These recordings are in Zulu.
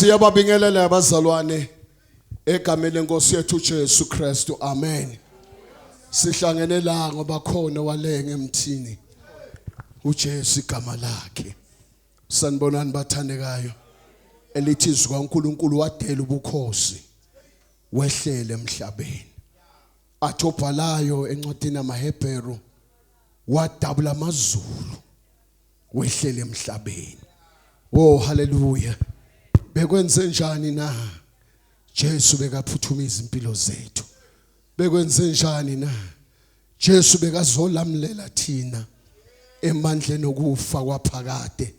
Siyababingelela abazalwane egameni lenkosi yethu Jesu Kristu. Amen. Sihlangene la ngoba khona walenge emthini uJesu igama lakhe. Sanibonani bathandekayo. Elithi izwi kaNkulunkulu wadela ubukhosi wehlele emhlabeni. Athi obhalayo encwadini yamaHebheru wadabula amazulu wehlele emhlabeni. Oh hallelujah. Bekwenze njani na? Jesu bekaphuthuma izimpilo zethu. Bekwenze njani na? Jesu bekazolamlela thina emandleni okufa kwaphakade.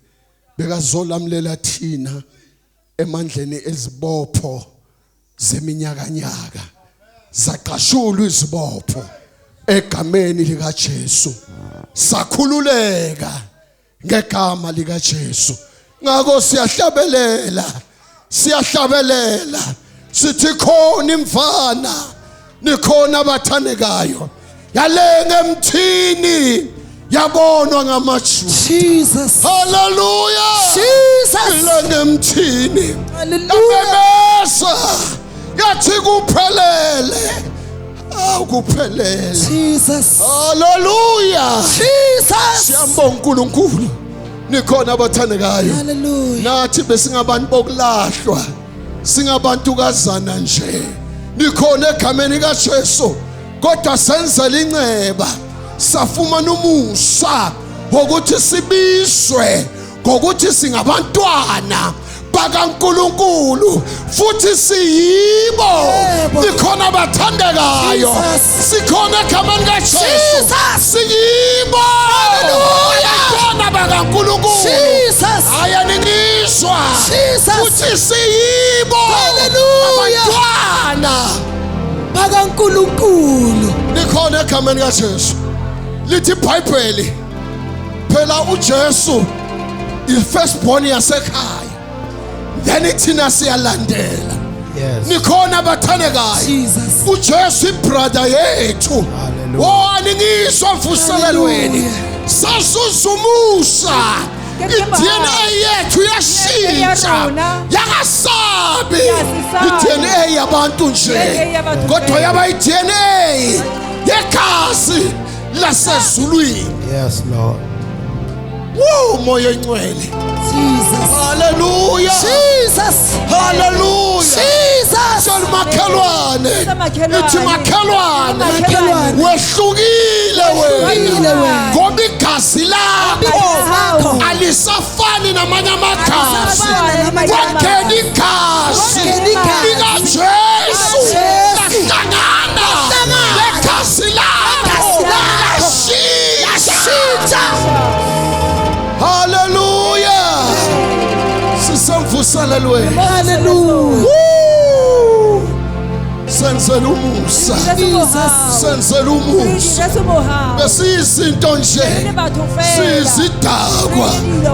Bekazolamlela thina emandleni ezibopho zeminyakanyaka. Zaqashulwa izibopho egameni lika Jesu. Sakhululeka ngegama lika Jesu. Ngakho siyahlabelela sithi khona imfana nikhona abathandekayo yalenga emthini yabonwa ngamaJuda. Jesus. Hallelujah. Jesus. Yalenga emthini. Hallelujah. Yathi kuphelele. Kuphelele. Jesus. Hallelujah. Jesus. Siyambonga uNkulunkulu. Nikhona abathandekayo. Hallelujah. Nathi besingabantu bokulahlwa. Singabantu kazana nje. Nikhona egameni kaJesu. Kodwa senzela inceba. Safumana umusa wokuthi sibizwe ngokuthi singabantwana bakaNkulunkulu futhi siyibo. Nikhona abathandekayo. Sikhona egameni kaJesu. Siyibo. Abantwana bakaNkulunkulu. Ayaningizwa. Futhi siyibo. Abantwana bakaNkulunkulu. Nikhona egameni kaJesu. Lithi iBhayibheli phela uJesu i-firstborn yasekhaya. Then ithina siyalandela. Yes. Nikhona abathandekayo. Jesus. uJesu ibrother yethu. Aningizwa mvuselelweni. Sasuzumusha. iDNA yethu yashintsha. Yakasabi. iDNA yabantu nje. Kodwa yaba iDNA yegazi lasezulwini. Yes, Lord. Moya engcwele. Jesus. Hallelujah. Jesus. Hallelujah. Jesus. Makhelwane. Ithi makhelwane. Wehlukile wena. Ngoba igazi lakho alisafani namanye amagazi. Kwakhona igazi likaJesu lahlangana negazi lakho lashintsha. Hallelujah. Sisemvuselelweni. Hallelujah. Senzela umusa. Senzela umusa. Besiyizinto nje. Sizidakwa.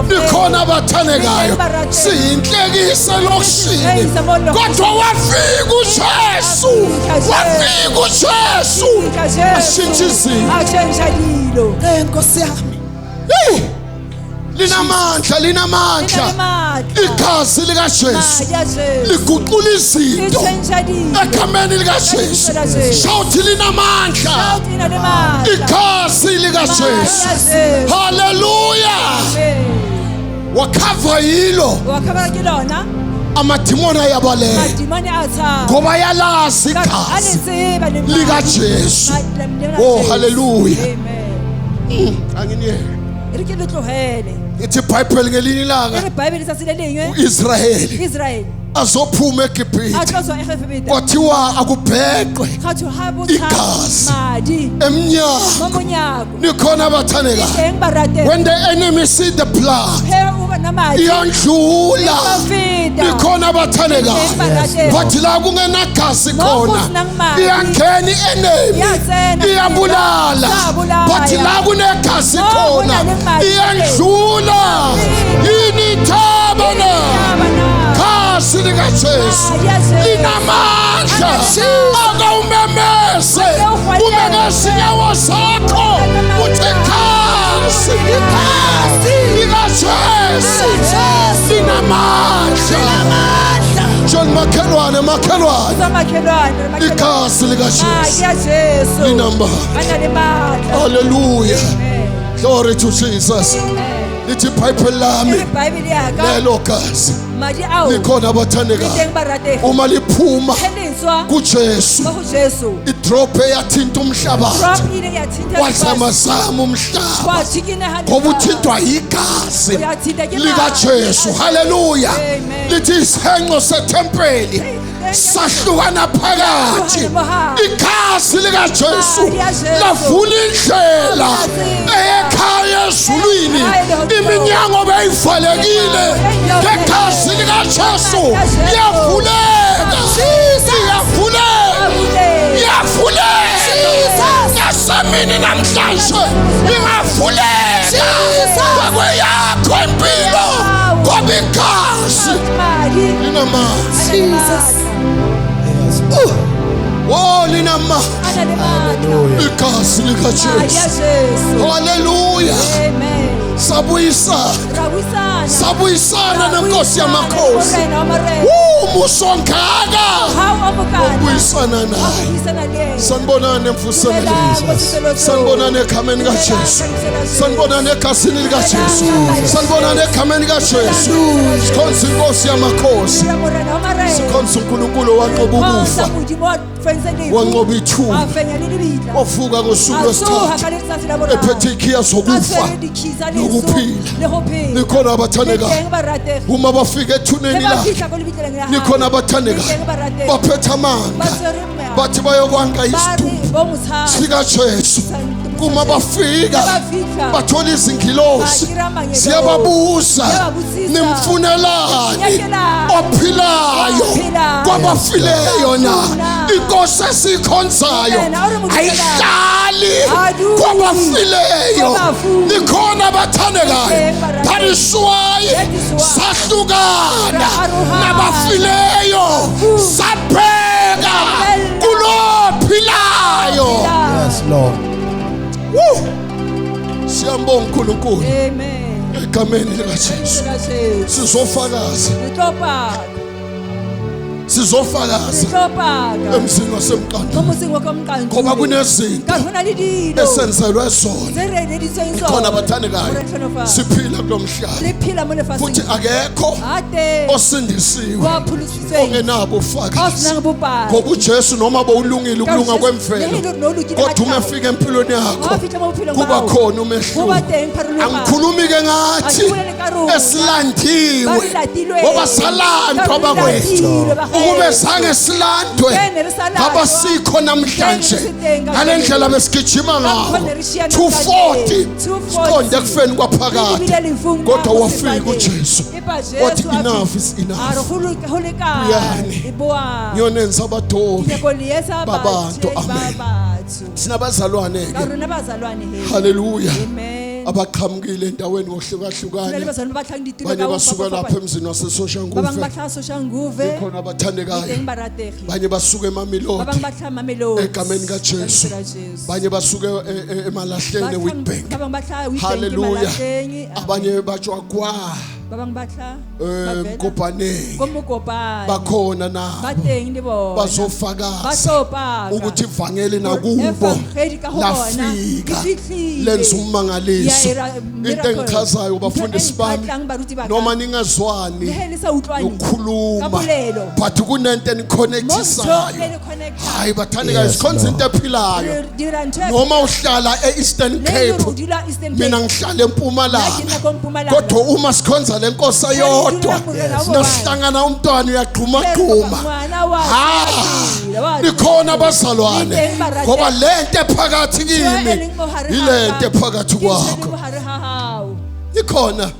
Nikhona abathandekayo. Siyinhlekisa lokushini. Kodwa wafika uJesu. Wafika uJesu. Ashintsha izinto. Nkosi yami. Linamandla. Igazi likaJesu liguqula izinto egameni likaJesu. Shawuthi linamandla. Igazi likaJesu. Hallelujah. Wakhava yilo. Amadimoni ayabaleka ngoba yalazi igazi likaJesu. Oh hallelujah. Anginiye. Ithi iBhayibheli ngelinye ilanga uIsrayeli azophuma eGibhithe kwathiwa akubheqwe igazi emnyango. Nikhona abathandekayo. When the enemy see the blood iyandlula. Nikhona abathandekayo. Bathi la kungenagazi khona iyangena i-enemy iyabulala. Bathi la kunegazi khona iyandlula. Yini thabana igazi likaJesu linamandla. Ake umemeze inyawo zakho uthi igazi likaJesu linamandla. makhelwane igazi likaJesu linamba. Hallelujah. Glory to Jesus. Lithi iBhayibheli lami lelo gazi likhona abathandekayo uma liphuma kuJesu idrop eyathinta umhlabathi wazamazama umhlaba ngoba uthintwa igazi likaJesu. Hallelujah. Lithi isenqo sethempeli sahlukana phakathi igazi likaJesu lavula indlela ekhaya ezulwini. Iminyango beyivalekile ngegazi likaJesu iyavuleka, iyavuleka yasemini namhlanje ingavuleka kweyakho impilo ngoba igazi linamanzi. Oh, linamandla igazi likaJesu. Hallelujah. Sabuyisana nenkosi yamakhosi. Musongaka ubuyisana naye. Sanibonane mfusane, sanibonane egameni likaJesu, sanibonane egazini likaJesu, sanibonane egameni likaJesu. Sikhonza inkosi yamakhosi, sikhonza uNkulunkulu wanqoba ukufa, wanqoba ithuba, wavuka ngosuku lwesithathu ephethe ikhiya zokufa nokuphila. Nikhona abathandekayo uma bafika ethuneni lakhe, nikhona abathandekayo baphethe amanga bathi bayokwanka isidumbu sikaJesu. Kuma bafika bathola izingilosi siyababuza nimfunelani ophilayo kwabafileyo na. Inkosi esikhonzayo ayihlali kwabafileyo. Nikhona abathandekayo bariswaye sahlukana nabafileyo sabheka kulophilayo. Yes Lord. Siyambonga uNkulunkulu. Amen. Egameni likaJesu. Sizofakaza. Emzini waseMqanduli ngoba kunezinto esenzelwe zona. Khona abathandekayo siphila kulo mhlaba futhi akekho osindisiwe ongenabo ufakazi ngoba uJesu noma bowulungile ukulunga kwemvelo kodwa uma efika empilweni yakho kuba khona umehluko. Angikhulumi ke ngathi esilandiwe ngoba salandwa abakwethu ukube zange silandwe abasikho namhlanje ngale ndlela besigijima ngawo 240 siqonde kufeni kwaphakade kodwa wafika uJesu wathi enough is enough. Uyani ngiyonenza abadobi babantu. Amen. Sinabazalwane ke. Hallelujah. Abaqhamukile endaweni ngohlukahlukane banye basuka lapha emzini waseSoshanguve khona abathandekayo banye basuka eMamelodi egameni kaJesu banye basuka eMalahleni Witbank. Hallelujah. Abanye bajwakwa Mkopaneni bakhona nabo bazofakaza ukuthi ivangeli nakubo lafika lenza ummangaliso. Into engichazayo bafundisi bami noma ningazwani ukukhuluma but kunento eniconnectisayo. Hayi bathandekayo sikhonza into ephilayo noma uhlala eEastern Cape mina ngihlala eMpumalanga kodwa uma sikhonza lenkosi ayodwa nasihlangana umntwana uyaqhuma qhuma. Nikhona abazalwane ngoba lento ephakathi kimi ilento ephakathi kwakho. Nikhona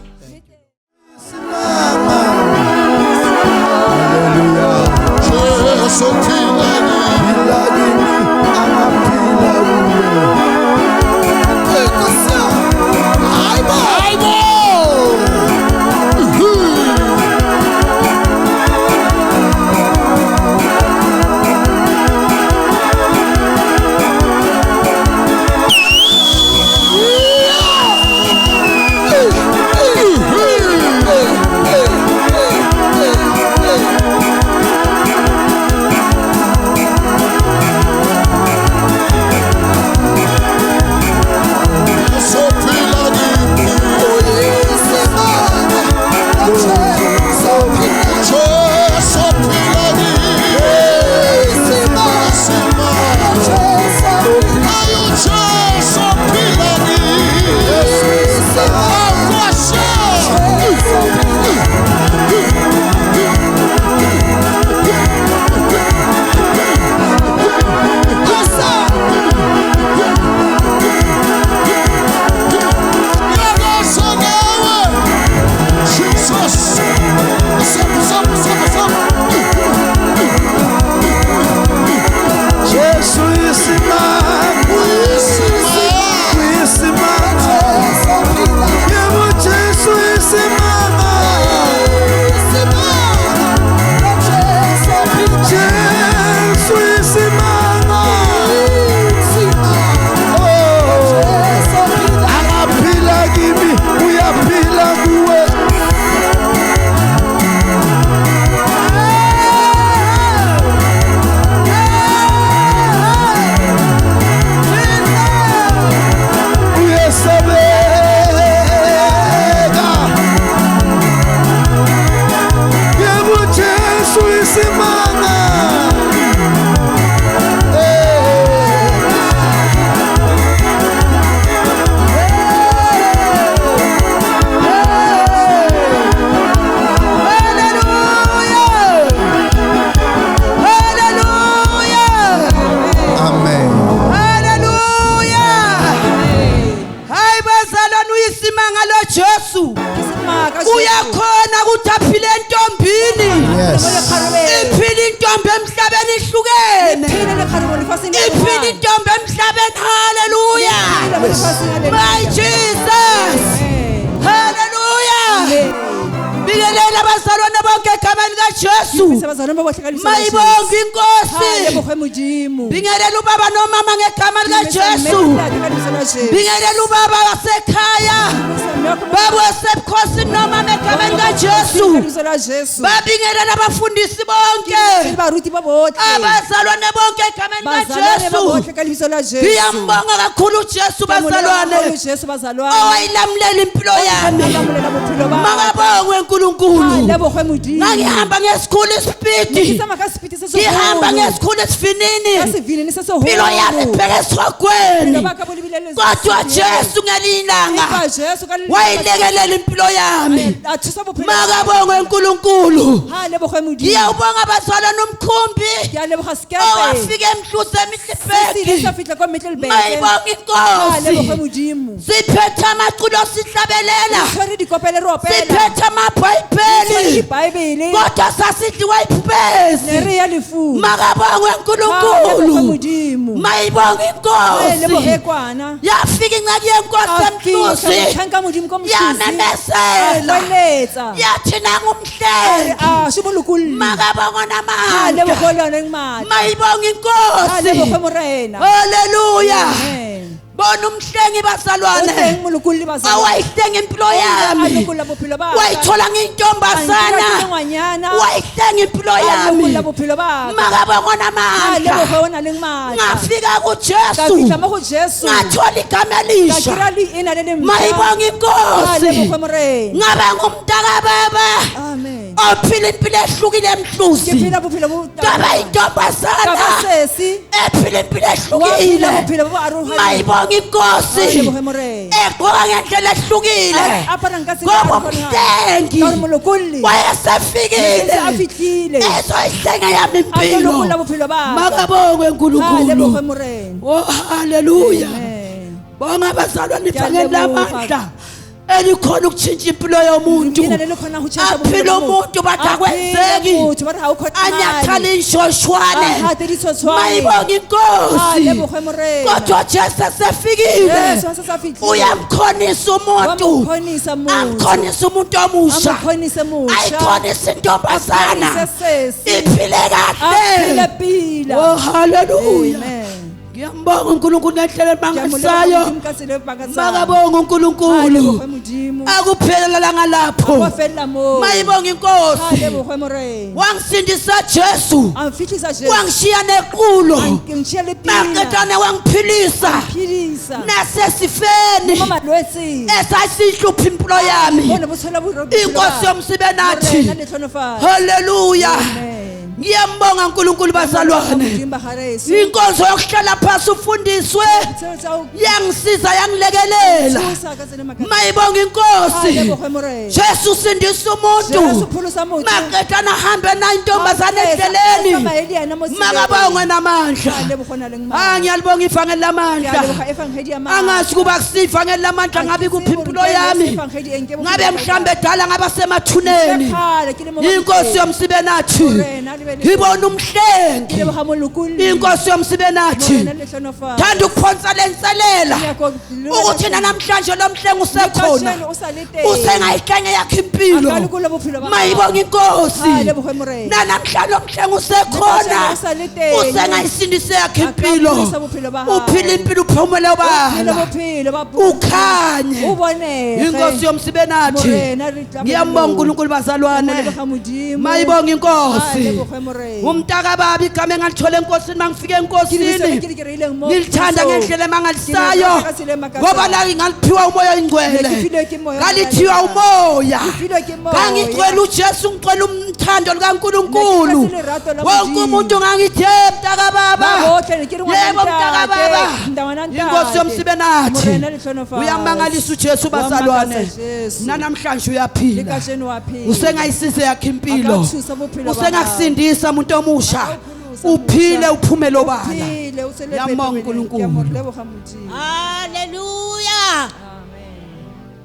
iphile entombini iphile intombi emhlabeni ihlukene iphile intombi emhlabeni hallelujah my Jesus hallelujah Bikelela abazalwane bonke egameni kaJesu mayibonge inkosi Bikelela ubaba nomama ngegama likaJesu Bikelela ubaba wasekhaya baba wasebukhosini noma ngegama likaJesu babingelela abafundisi bonke abazalwane bonke egameni likaJesu ngiyambonga kakhulu uJesu bazalwane owayilamulela impilo yami makabongwe uNkulunkulu ngihamba ngesikhulu isipidi ngihamba ngesikhulu esivinini impilo yami ibheke esogweni kodwa Jesu ngelilanga wayilekelela impilo yami makabongwe uNkulunkulu ngiyawubonga abazalwane nomkhumbi owafika emhluze emihlipeki mayibonga inkosi siphethe amaculo sihlabelela siphethe amabhayibheli kodwa sasithi wayiphupezi makabongwe uNkulunkulu mayibonga inkosi yafika incaki yenkosi emhluzi yamemezela yathi nangumhleli makabongwe namandla mayibonga inkosi haleluya Bona umhlengi bazalwane awayihlenga impilo yami wayithola ngintombazana wayihlenga impilo yami makabongwa namandla ngafika kuJesu ngathola igama elisha mayibonga inkosi ngaba ngumntaka baba ophila impilo ehlukile emhluzi ngaba intombazana ephila impilo ehlukile mayibonga inkosi egqoka ngendlela ehlukile ngoba umhlengi wayesefikile ezoyihlenga yami impilo makabongwe uNkulunkulu oh haleluya bonga abazalwane ifangele lamandla elikhona ukutshintsha impilo yomuntu aphila umuntu bathakwenzeki anyathala inshoshwane mayibonga inkosi kodwa Jesu sefikile uyamkhonisa umuntu amkhonisa umuntu omusha ayikhonisa intombazana iphile kahle oh haleluya ngiyambonga uNkulunkulu ngehlelo mangasayo makabonga uNkulunkulu akuphelela ngalapho mayibonga inkosi wangisindisa Jesu wangishiya nequlo maqedane wangiphilisa nasesifeni esasihlupha impilo yami inkosi yomsibenathi haleluya ngiyambonga uNkulunkulu bazalwane inkonzo yokuhlala phansi ufundiswe yangisiza yangilekelela mayibonga inkosi Jesu sindisa umuntu maqedana hambe na intombazana endleleni makabongwe namandla ngiyalibonga ivangeli lamandla angazi kuba kusivangeli lamandla ngabe kuphi impilo yami ngabe mhlambe edala ngaba semathuneni inkosi yomsibenathi ngibona umhlengi inkosi yomsibenathi thanda ukuphonsa lenselela ukuthi namhlanje lo mhlengi usekhona usengayihlenga yakhe impilo mayibonga inkosi namhlanje lo mhlengi usekhona usengayisindise yakhe impilo uphila impilo uphumule ubala ukhanye inkosi yomsibenathi ngiyambonga uNkulunkulu bazalwane mayibonga inkosi umntaka baba igama engalithola enkosini mangifike enkosini ngilithanda ngendlela emangalisayo ngoba la ngaliphiwa umoya oyingcwele ngalithiwa umoya ngangicwela uJesu ngicwela umthando likaNkulunkulu wonke umuntu ngangithi mntaka baba yebo mntaka baba inkosi yomsibenathi uyamangalisa uJesu bazalwane namhlanje uyaphila usengayisize yakhe impilo usengakusindisa umuntu omusha uphile uphumele obala yambonga uNkulunkulu haleluya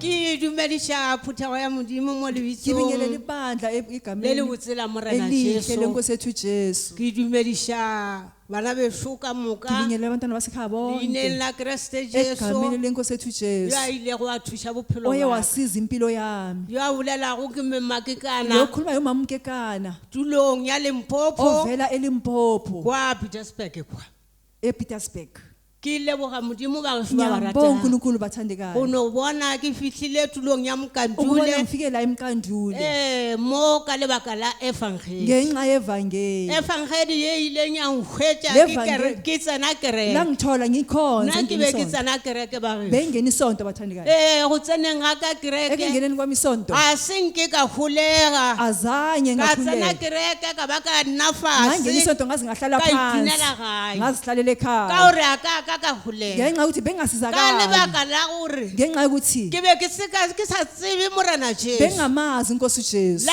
Ki dumedisha phutha ya modimo mo Ngibingelele lebitsong ibandla le le egameni botsela morena elihle Jesu. lenkosi ethu Jesu. Ki dumedisha bana beso ka moka Ngibingelele abantwana basekhaya ineng bonke la Kriste egameni Jesu. lenkosi ethu Jesu. Ya ile go a thusha bophelo Oye ba wasiza impilo yami. ya bolela go ke mmakekana Lokhuluma yomama uMkekana tulong ya Limpopo ovela eLimpopo kwa Petersburg kwa ePetersburg. ki leboga modimo ba go ba Ngiyabonga rata uNkulunkulu bathandekayo. go no bona ke fihlile tulong ya Ukubona Mqanduli ngifike la eMqanduli mo ka lebaka la Evangelical. ngenxa yevangeli. Evangelical ye ileng ya ngwetša Evangeli- ke tsena La kereke ngithola ngikhonza nna ke be ke ngemisonto. tsena kereke ba ge Bengena isonto bathandekayo. go tseneng ga ka kereke Ekungeneni kwami isonto a senke ka golega azange ka tsena ngakhuleka. kereke ka ba ka nna Ngangena fase isonto ngaze ngahlala ka phansi. iphunela gae Ngazihlalele ka ekhaya. gore a ka golega Ngenxa yokuthi ka bengasizakali. lebaka la gore Ngenxa yokuthi ke be ke sa tsebe morena Jesu bengamazi inkosi Jesu.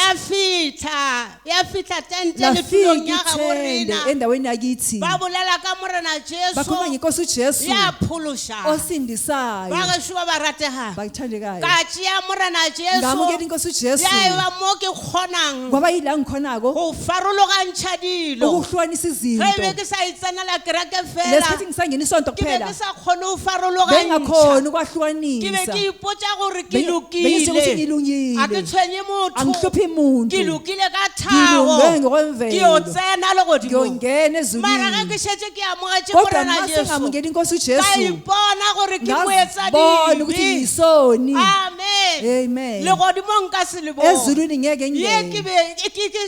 ya fitla tente La le tulong fika ya ga ithende borena endaweni yakithi. ba bolela ka morena Bakhuluma Jesu ngenkosi Jesu ya phulosha osindisayo. ba ge shuwa ba ratega Bathandekayo. ka tšea morena Ngamukela Jesu inkosi Jesu. ya eba mo ke kgonang Kwaba yila ngikhonako go farologantšha dilo ukuhlukanisa ge be izinto. ke sa itsenela kereke fela Lesikhathi ngisangena isonto ke be kuphela ke sa kgone go farologantšha bengakhona ke be ukwahlukanisa. ke ipotsa gore ke Bengisho ukuthi lokile ngilungile. a ke tshwenye motho Angihluphi muntu. ke lokile ka Ngilunge thago ngokwemvelo. ke yo tsena le godimo Ngiyongena mara ga ezulwini. ke shetse ke amogetse Kodwa morena mase Jesu ngamukela inkosi ka Jesu. ipona gore ke moetsa Ngazibona ukuthi dibe ngisoni. amen Amen. le godimo nka se le Ezulwini ngeke ye ke ngene. be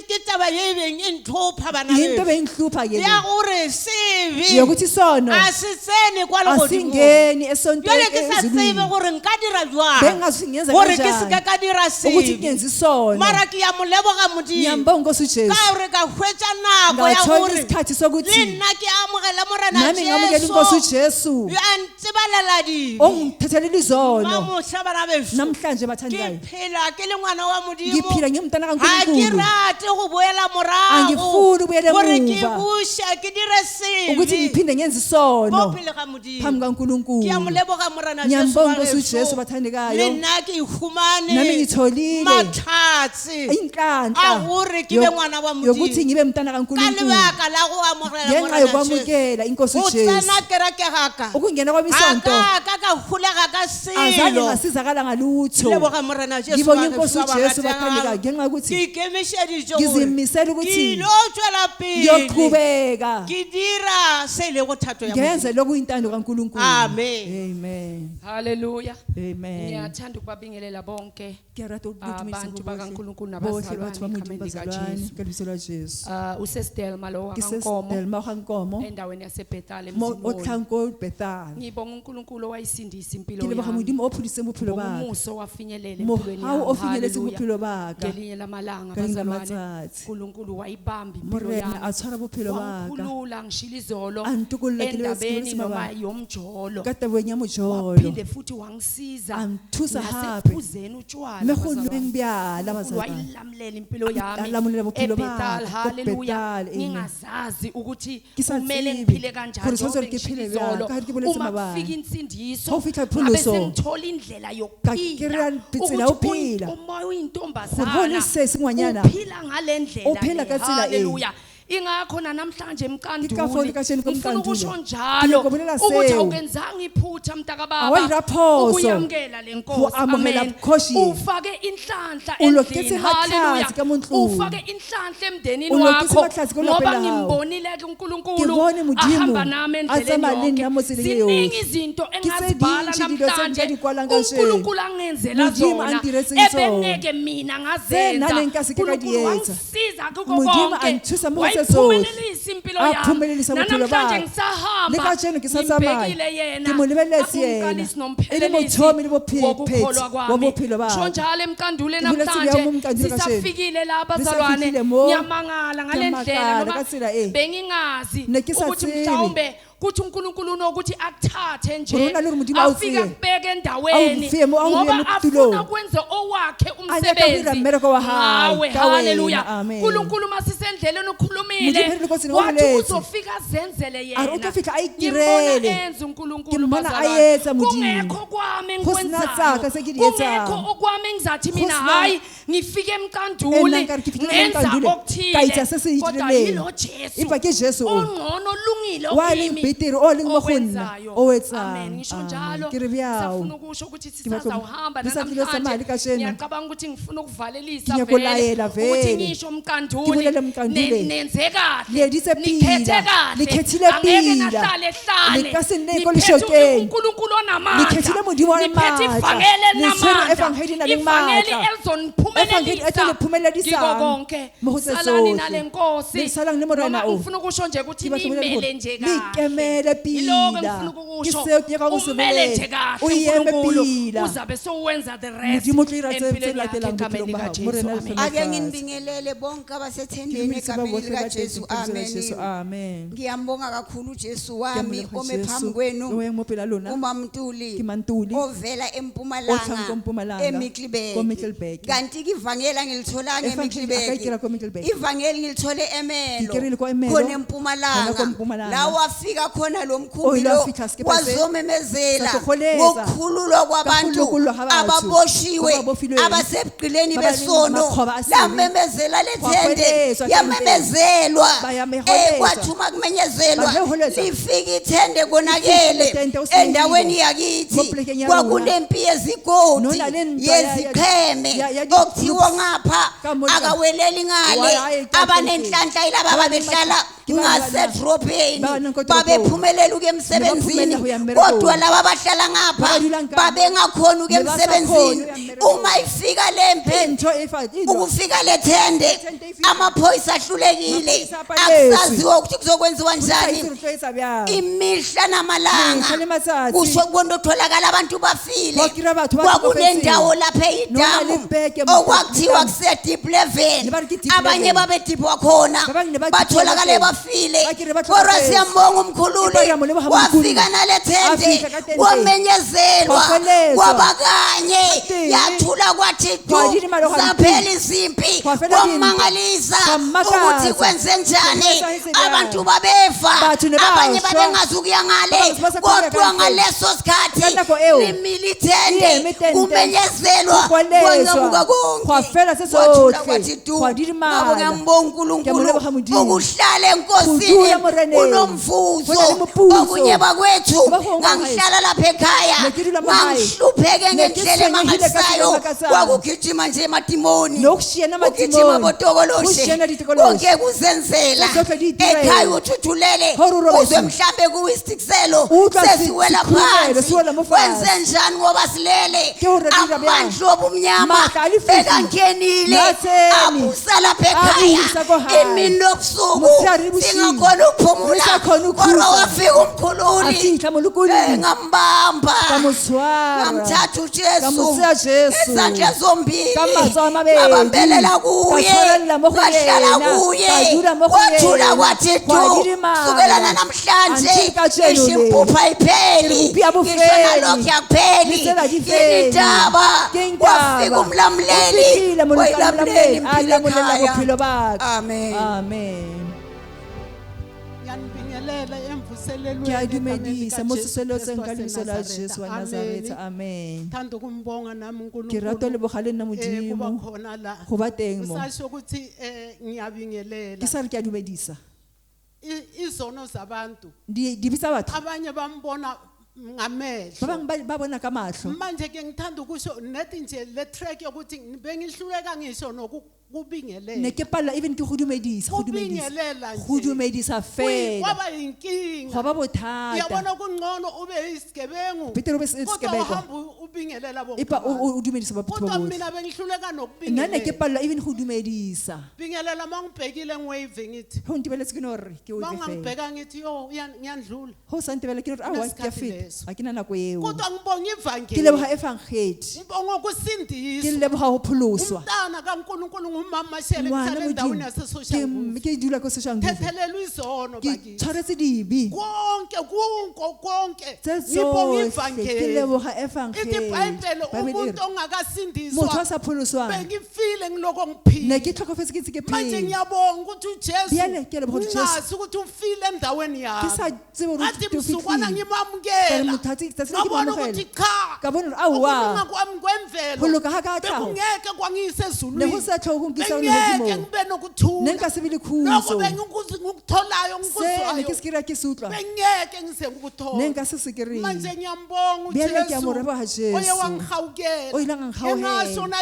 ke taba ye beng e nthopha bana Into be bengihlupha ke ya le. gore sebe Yokuthi sono a se tsene kwa le godimo asingeni esontweni jale ke sa tsebe ezulwini. gore nka dira jwang Bengazi ngenza gore ke kanjani. seka ka dira Ukuthi sebe ngenzi sono. mara ke ya mo leboga modimo Ngiyambonga inkosi Jesu. ka gore ka hwetša nako ya Ngathola gore isikhathi le sokuthi nna ke amogela morena nami ngamukela inkosi Jesu Jesu. yo a ntsebalela dibe Ongithathelela ba izono. mohla bana beso Namhlanje ke bathandekayo. phela ke le ngwana wa modimo Ngiphila ngimntana ga ke kaNkulunkulu. rate go boela morago Angifuni ukubuyela gore ke emuva. bushe ke dire Ukuthi sebe ngiphinde ngenze mo isono pele ga modimo phambi ke a mo kaNkulunkulu. leboga morena Ngiyambonga inkosi Jesu Jesu le bathandekayo. nna ke ihumane Nami ngitholile matlhatse a inhlanhla gore ke be ngwana wa yokuthi modimo ngibe mntana ka kaNkulunkulu. lebaka la go amogela Ngenxa morena Jesu yokwamukela inkosi go Jesu. tsena kereke gaka Ukungena kwami isonto ka hulega ka azange selo ngasizakala ngalutho. leboga morena Jesu Ngibonga ba inkosi geso ba Jesu ratang. bathandekayo ngenxa ke yokuthi ikemišeditše gore ngizimisela ke ukuthi ilo tšwela pele ngiyoqhubeka ke dira se e lego thato ya ngenze Modimo. lokuyintando kaNkulunkulu. Amen. Amen. Haleluya. Amen. Ngiyathanda ukubabingelela bonke Ngiyarata abantu ukududumisela bakaNkulunkulu bohle nabazalwane bathu bamuthi egameni bazalwane likaJesu. ngelibizelo Jesu. Usesdelma lo wakankomo Ngisesdelma kaNkomo endaweni yaseBethal mo emzimoni. othlanko Bethal. Ngibonga uNkulunkulu owayisindisa impilo Ngileboga yami. modimo ophulise bophelo baka. Umuso wafinyelela Mo empilweni hawo yami. ofinyeletse Haleluya. bophelo baka. Ngelinye lamalanga Ngelinye bazalwane lamatsatsi. uNkulunkulu wayibamba impilo Morena yami. atshwara bophelo baka. Wangikhulula ngishila izolo Antukulela ke leyo endabeni sikhuluma noma baba. yomjolo. Katabeng ya mojolo. Waphinde futhi wangisiza Anthusa hape. nasekuphuzeni utshwala Me bazalwane. gonweng byala bazalwane. wayilamulela impilo yami Alamulela bophelo eBethal, baka, haleluya eBethal, amen. ngingazazi ukuthi Kisatsibi, kumele ngiphile kanjani gore tshwanetse njengoba ke phele ngishilo bjang, izolo. ka ha ke boletse Uma maabane. kufika insindiso Ha o fitlha ngabe pholoso, sengithola indlela ka kry-a yokuphila tsela ya ho phela. umoya Gore uyintombazana ho le sese ngwanyana, uphila ngale o phela ka ndlela tsela e. haleluya ingakho namhlanje Ke ka fao le kajeno ko ngifuna Mqanduli. ukusho Ke njalo nyaka ho bolela ukuthi seo. awukenzanga iphutha Awayira mntakababa phoso. ukuyamkela le Ho nkosi amohela amen bukhoshi. ufake inhlanhla O loketse endlini matlhatsi haleluya ka mo ntlong. ufake inhlanhla emndenini O loketse wakho matlhatsi ka ngoba lelapeng la hao. ngimbonile ke Ke uNkulunkulu bone Modimo ahamba nami a tsamaya le endleleni nna mo yonke tseleng eo. ziningi izinto Ke tse engazibhala dintsi dilo tse nka namhlanje di kwalang kajeno. uNkulunkulu angenzela Modimo zona a ntiretseng tsona. ebengeke mina Tse nna ne nka ngazenza se ke ka di uNkulunkulu etsa. wangisiza kuko Modimo a konke nthusa mo go tse tsohle. wayiphumelelisa impilo A yami phumelelisa bophelo namhlanje baka. ngisahamba Le kajeno ke sa tsamaya. ngimbhekile yena Ke mo lebelletse yena. ungumqalisi E le nomphelelisi mothomi le bophetsi wokukholwa wa kwami bophelo baka. sho njalo emqandule Ke buletse namhlanje bjang mo Mqanduli kajeno. sisafikile la Re sa bazalwane fihlile mo. ngiyamangala ngale Ke ndlela makala noma ka tsela e. bengingazi Ne ke sa ukuthi tsebe. mhlawumbe kuthi uNkulunkulu nokuthi akuthathe nje Gore hona le hore Modimo a o afike tseye. akubeke endaweni A o fiye mo- a o ngoba behe mo afuna tulong. ukwenza owakhe A nyaka ho dira umsebenzi mmereko wa hae, ngawe ka wena. haleluya Amen. uNkulunkulu masisendleleni Modimo ukhulumile re le kotsing o wathi boletse. uzofika zenzele A re o yena tlo fihla a Ngimbona itirele. enza uNkulunkulu Ke mmona a bazalwane. etsa Modimo. Kungekho kwami Ho sena tsaka se ke di etsang. kungekho okwami engizathi mina sena- hayi ngifike Nna eMqanduli nkare ke fihlile ngenza Mqanduli, ka okuthile etsa se se kodwa itileng. yilo Jesu Empa ke Jesu o. ongcono lungile Wa leng okimi betere, o leng mo go nna, okwenzayo. o etsang. Amen ngisho Amen. njalo Ke re bjao. safuna ukusho ukuthi Ke batla- sisazawuhamba ke sa tlile tsamaya le kajeno. ngiyacabanga ukuthi ngifuna ukuvalelisa Ke nyaka ho laela ukuthi vele. ngisho Ke Mqanduli bolele Mqanduli. nenze kahle Le editse nikhethe pila. kahle Le khethile angeke pila. nahlale hlale Le ka se nne ko Niphethe leshokeng. uNkulunkulu Le onamandla khethile Modimo wa niphethe matla. ivangeli Le tshwere elinamandla evangeli na le ivangeli matla. Evangeli e tlo le phumelelisang kiko konke mo ho tse salani tsohle. nale nkosi Le salang le morena Noma o. ngifuna ukusho nje ukuthi Ke batla ho bolela nimele hore nje le kahle ikemele pila. Yiloko engifuna Ke ukusho seo ke nyaka ho se umele bolela. nje kahle O eme uNkulunkulu pila. uzabe sowenza the rest Modimo o tlo ira tse empilweni latelang yakhe bophelong egameni ba hao. likaJesu. Morena le Amen. fela ake fatshe. nginibingelele bonke Ke abasethendeni dumedisa ba egameni bohle ba teng likaJesu ka lebitso la Jesu. amen Amen. ngiyambonga kakhulu uJesu Ke wami amohela ome Jesu. phambi O kwenu eng mo pela lona. uMamntuli Ke Mqanduli. ovela O tlhang ko eMpumalanga Mpumalanga, ko Middelburg. kanti ivangeli angilitholanga Evangeli akayikela ko Middelburg. ivangeli ngilithole Ngikerile ko Emelo Emelo. khona Khona eMpumalanga ko Mpumalanga. la wafika khona lo Oh, mkhumbi ila lo wafika skipha se- wazomemezela sakhuleza. ngokukhululwa kwabantu Ngokukhululwa kwabantu. ababoshiwe Ababofilweni. abasebugqileni Babalini besono makhoba asibi. lamemezela lethende Kwakhwelezwa yamemezelwa Bayameholeza. kwathi uma kumenyezelwa Bayameholeza. lifika ithende Ifike konakele itende usilile. endaweni yakithi Ngoplekeni ya rona. kwakunempi yezigodi Nona le ntwa ya- yeziqheme ya- okuthiwa ngapha Ka Molika. akaweleli ngale Wala, hayi, abanenhlanhla yilaba babehlala ngasedrobheni babephumelela ukuya emsebenzini Nebaphumelela ho ya mmerekong. kodwa laba bahlala ngapha Babadula ngapha. babengakhona ukuya Nebasakhona emsebenzini ukuya mmerekong. uma ifika lempi Ento efa ino. ukufika lethende Lethende ifika. amaphoyisa ahlulekile Amaphoyisa apalesi. akusaziwa ukuthi kuzokwenziwa njani Isirifesa bya. imihla namalanga Mihla nematsatsi. kusho konke otholakala abantu bafile Kwakira batho ba kwakunendawo lapha Noma eyidamu libheke okwakuthiwa mdamu. kuse-deep level Nebari ki deep abanye level. babedipwa khona Abanye nebadipwa batholakale khona. bafile Bakire bathwa kodwa bafile. siyambonga umkhululi Ipoya mo lebo hamba umkhululi. wafika nalethende Afika katende. wamenyezelwa Kwakhwelezwa. kwabakanye Katende. yathula kwathi Kwajini malo tu hampi. zaphela izimpi Kwafela kwamangalisa Kwamakaza. ukuthi kwenze njani Kwafela isidala. abantu babefa Bathu nebashwa. abanye babengazi ukuya ngale Babantu basakhuleka kodwa kahle. ngaleso sikhathi Kanako ewu. limilithende Iye, imitende. kumenyezelwa Kwakhwelezwa. kwenzabuka konke Kwafela sesohle. Kwathula kwathi tu Kwadilimala. ngabo ngiyambonga uNkulunkulu Ngiyambonga uNkulunkulu. ukuhlala enkosini Kudlula emoreneni. unomvuzo Kudlala umvuzo. okunye bakwethu Abahungu ngangihlala lapha ekhaya Nekilula amahayi. ngangihlupheke ngendlela Nekisengehile emangalisayo kakhulu kwakugijima nje emadimoni Nokushiya namadimoni. ugijima botokoloshe Kushiya naditikoloshi. konke kuzenzela Zonke liyitirela. ekhaya uthuthulele Horurobesi. uzwe mhlambe kuwistikiselo Utlwa sesiwela sikhulele, phansi siwela mofasi. wenze njani ngoba silele Ke hore dira bjang? amandla obumnyama Matla alifihli. bekangenile Natseni. abusa lapha ekhaya Abusa kohaya. imini nobusuku Motshehare le bosiu. singakhona ukuphumula Re sa khone ho kodwa kgutla. wafika umkhululi Afihla molokodi. ngambamba Ka mo tshwara. ngamthatha Ka mo uJesu tseya Jesu. izandla zombili Ka matsoho a mabedi. ngabambelela Ka kuye tshwarella mo go ngahlala yena. kuye Ka dula mo go wathula yena. kwathi tu Kwadilimala. sukelana namhlanje Until kajeno le. ishimpupha ipheli Iruphi abufeli. ngisho nalokhu akupheli Lisela difeli. yinindaba Ke indaba. wafika umlamleli Ufikile molekane wayilamulela lamleli. impilo Alamulela ekhaya. bophelo bakhe. Amen. Amen. Ngiyanibingelela emvuselelweni Ke a egameni dumedisa mo likaJesu seseletseng ka Kristu lebiso la Jesu wa Nazareth. Amen. Amen. Thanda ukumbonga nami Ke rata le uNkulunkulu bogale nna kuba modimo khona la. go ba teng mo. Usasho ukuthi ngiyabingelela. Ke sa re ke a dumedisa. Izono zabantu Di bitsa batho. abanye bambona Ba ngamehlo. bang ba bona ka mahlo. Manje ke ngithanda ukusho nethi nje le track yokuthi bengihluleka ngisho nokubingelela. Ne ke palla even ke go dumedisa, go dumedisa. Kubingelela nje. Go dumedisa fela. Kwaba yinkinga. Go ba bothata. Uyabona kungcono ube yisigebengu. Betere ube Kodwa isigebengu. uhamba ubingelela bonke. Ipa abantu. o dumedisa ba batho ba Kodwa botlhe. mina bengihluleka Nna ne ke nokubingelela. palla even go dumedisa. Bingelela mangibhekile ngiwave ngithi. Ho ntebeletse ke no re ke o fe. Mangangibheka ngithi yo ngiyandlula. Ho sa ntebela ke re a wa ke a feta. Kunesikhathi A ke na nako eo. Kodwa ngibonga Ke ivangeli. leboga evangeli. Ngibonga Ke ukusindiswa. leboga ho pholoswa. Umntana kaNkuluNkulu ngumama shele ngwana ngihlala endaweni Modimo, yasesoshanguve ke dula ko Soshanguve, thethelelwa izono ke bakithi tshwaretse dibi konke konke tse ngibonga tsohle, ke ivangeli leboga ithi evangeli. iBhayibheli Bible e umuntu re, motho ongakasindiswa a sa pholoswang bengifile ngiloko ne ngiphila ke tlhokofetse ke ntse ke manje phela, ngiyabonga ukuthi uJesu Bjale, ke a leboga Jesu. ngazi ukuthi ufile endaweni ke sa yami tsebe gore athi ke msukwana fihlile. Ka re ngimamukela motho a tsatsi le ke ngabona mamogela, ukuthi cha ka bona gore ukulunga aowa, kwami kwemvelo go loka ga ka tlhago bekungeke kwangiyise ne ezulwini go sa tlhogo go nkisa go bengeke legodimo, ngibe ne nokuthula nka se be le lokho khuso, ngikutholayo se ne ngikuzwayo ke se kry-a ke se utlwa, bengeke ngize ne ngikuthola nka se se kry-e. manje ngiyambonga Bjale ke a mo uJesu leboga Jesu. oye wangihawukela O ile a nkhawuhela. engasona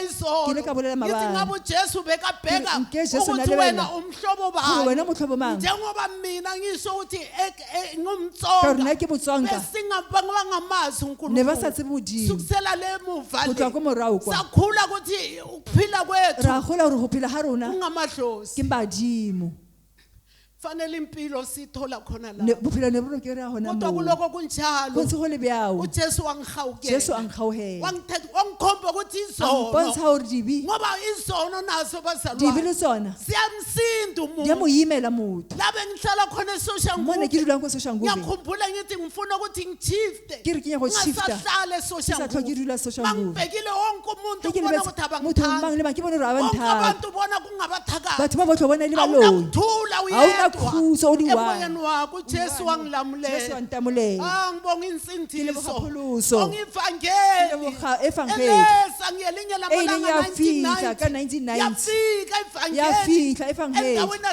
Ke ile ka bolela izono ngithi mabaka. ngabe uJesu bekabheka Ke nke Jesu ukuthi nalebela. wena umhlobo Gore wena bani motlhobo mang, njengoba mina ngisho ukuthi ka gore ngumtsonga nna ke motswanka, besingabangamazi ne ba sa uNkulunkulu tsebe Modimo, sukusela le muva go tloa ko morago kwa, sakhula ukuthi ukuphila kwethu ra gola gore go phela ga rona ungamadlozi ke badimo, fanele impilo sithola khona Ne- la bophelo ne bo re ke re a gona kodwa moo, kuloko go kunjalo ntse go le bjao. uJesu Jesu a wangihawukela nkgaogela, wangikhomba ukuthi a mpontsha izono gore dibi ngoba izono nazo dibi bazalwane le tsona siyamsinda di a mo umuntu imela motho. labe ngihlala khona Mo ne esoshanguve ke dulang ko Soshanguve, ngiyakhumbula ngithi ngifuna ukuthi ngishifte ke re ke nyaka go shifta, ngingasahlala ke sa tlhoke esoshanguve dula Soshanguve. mangibhekile wonke umuntu Ke ke ngibona lebetse ukuthi motho mang abangithandi le mang, ke bone gore a ba bonke nthata, abantu bona kungabathakathi batho ba botlhe bona le baloi, awunakuthula awuna khuso o le emoyeni one. wakho uJesu Jesu wangilamulela a ntamolela, ngibonga ke leboga insindiso pholoso, ngibonga ke ivangeli leboga evangeli, elesa ngelinye e ileng lamalanga ya fihla ka 1990 1990, yafika ya ivangeli fihla evangeli endaweni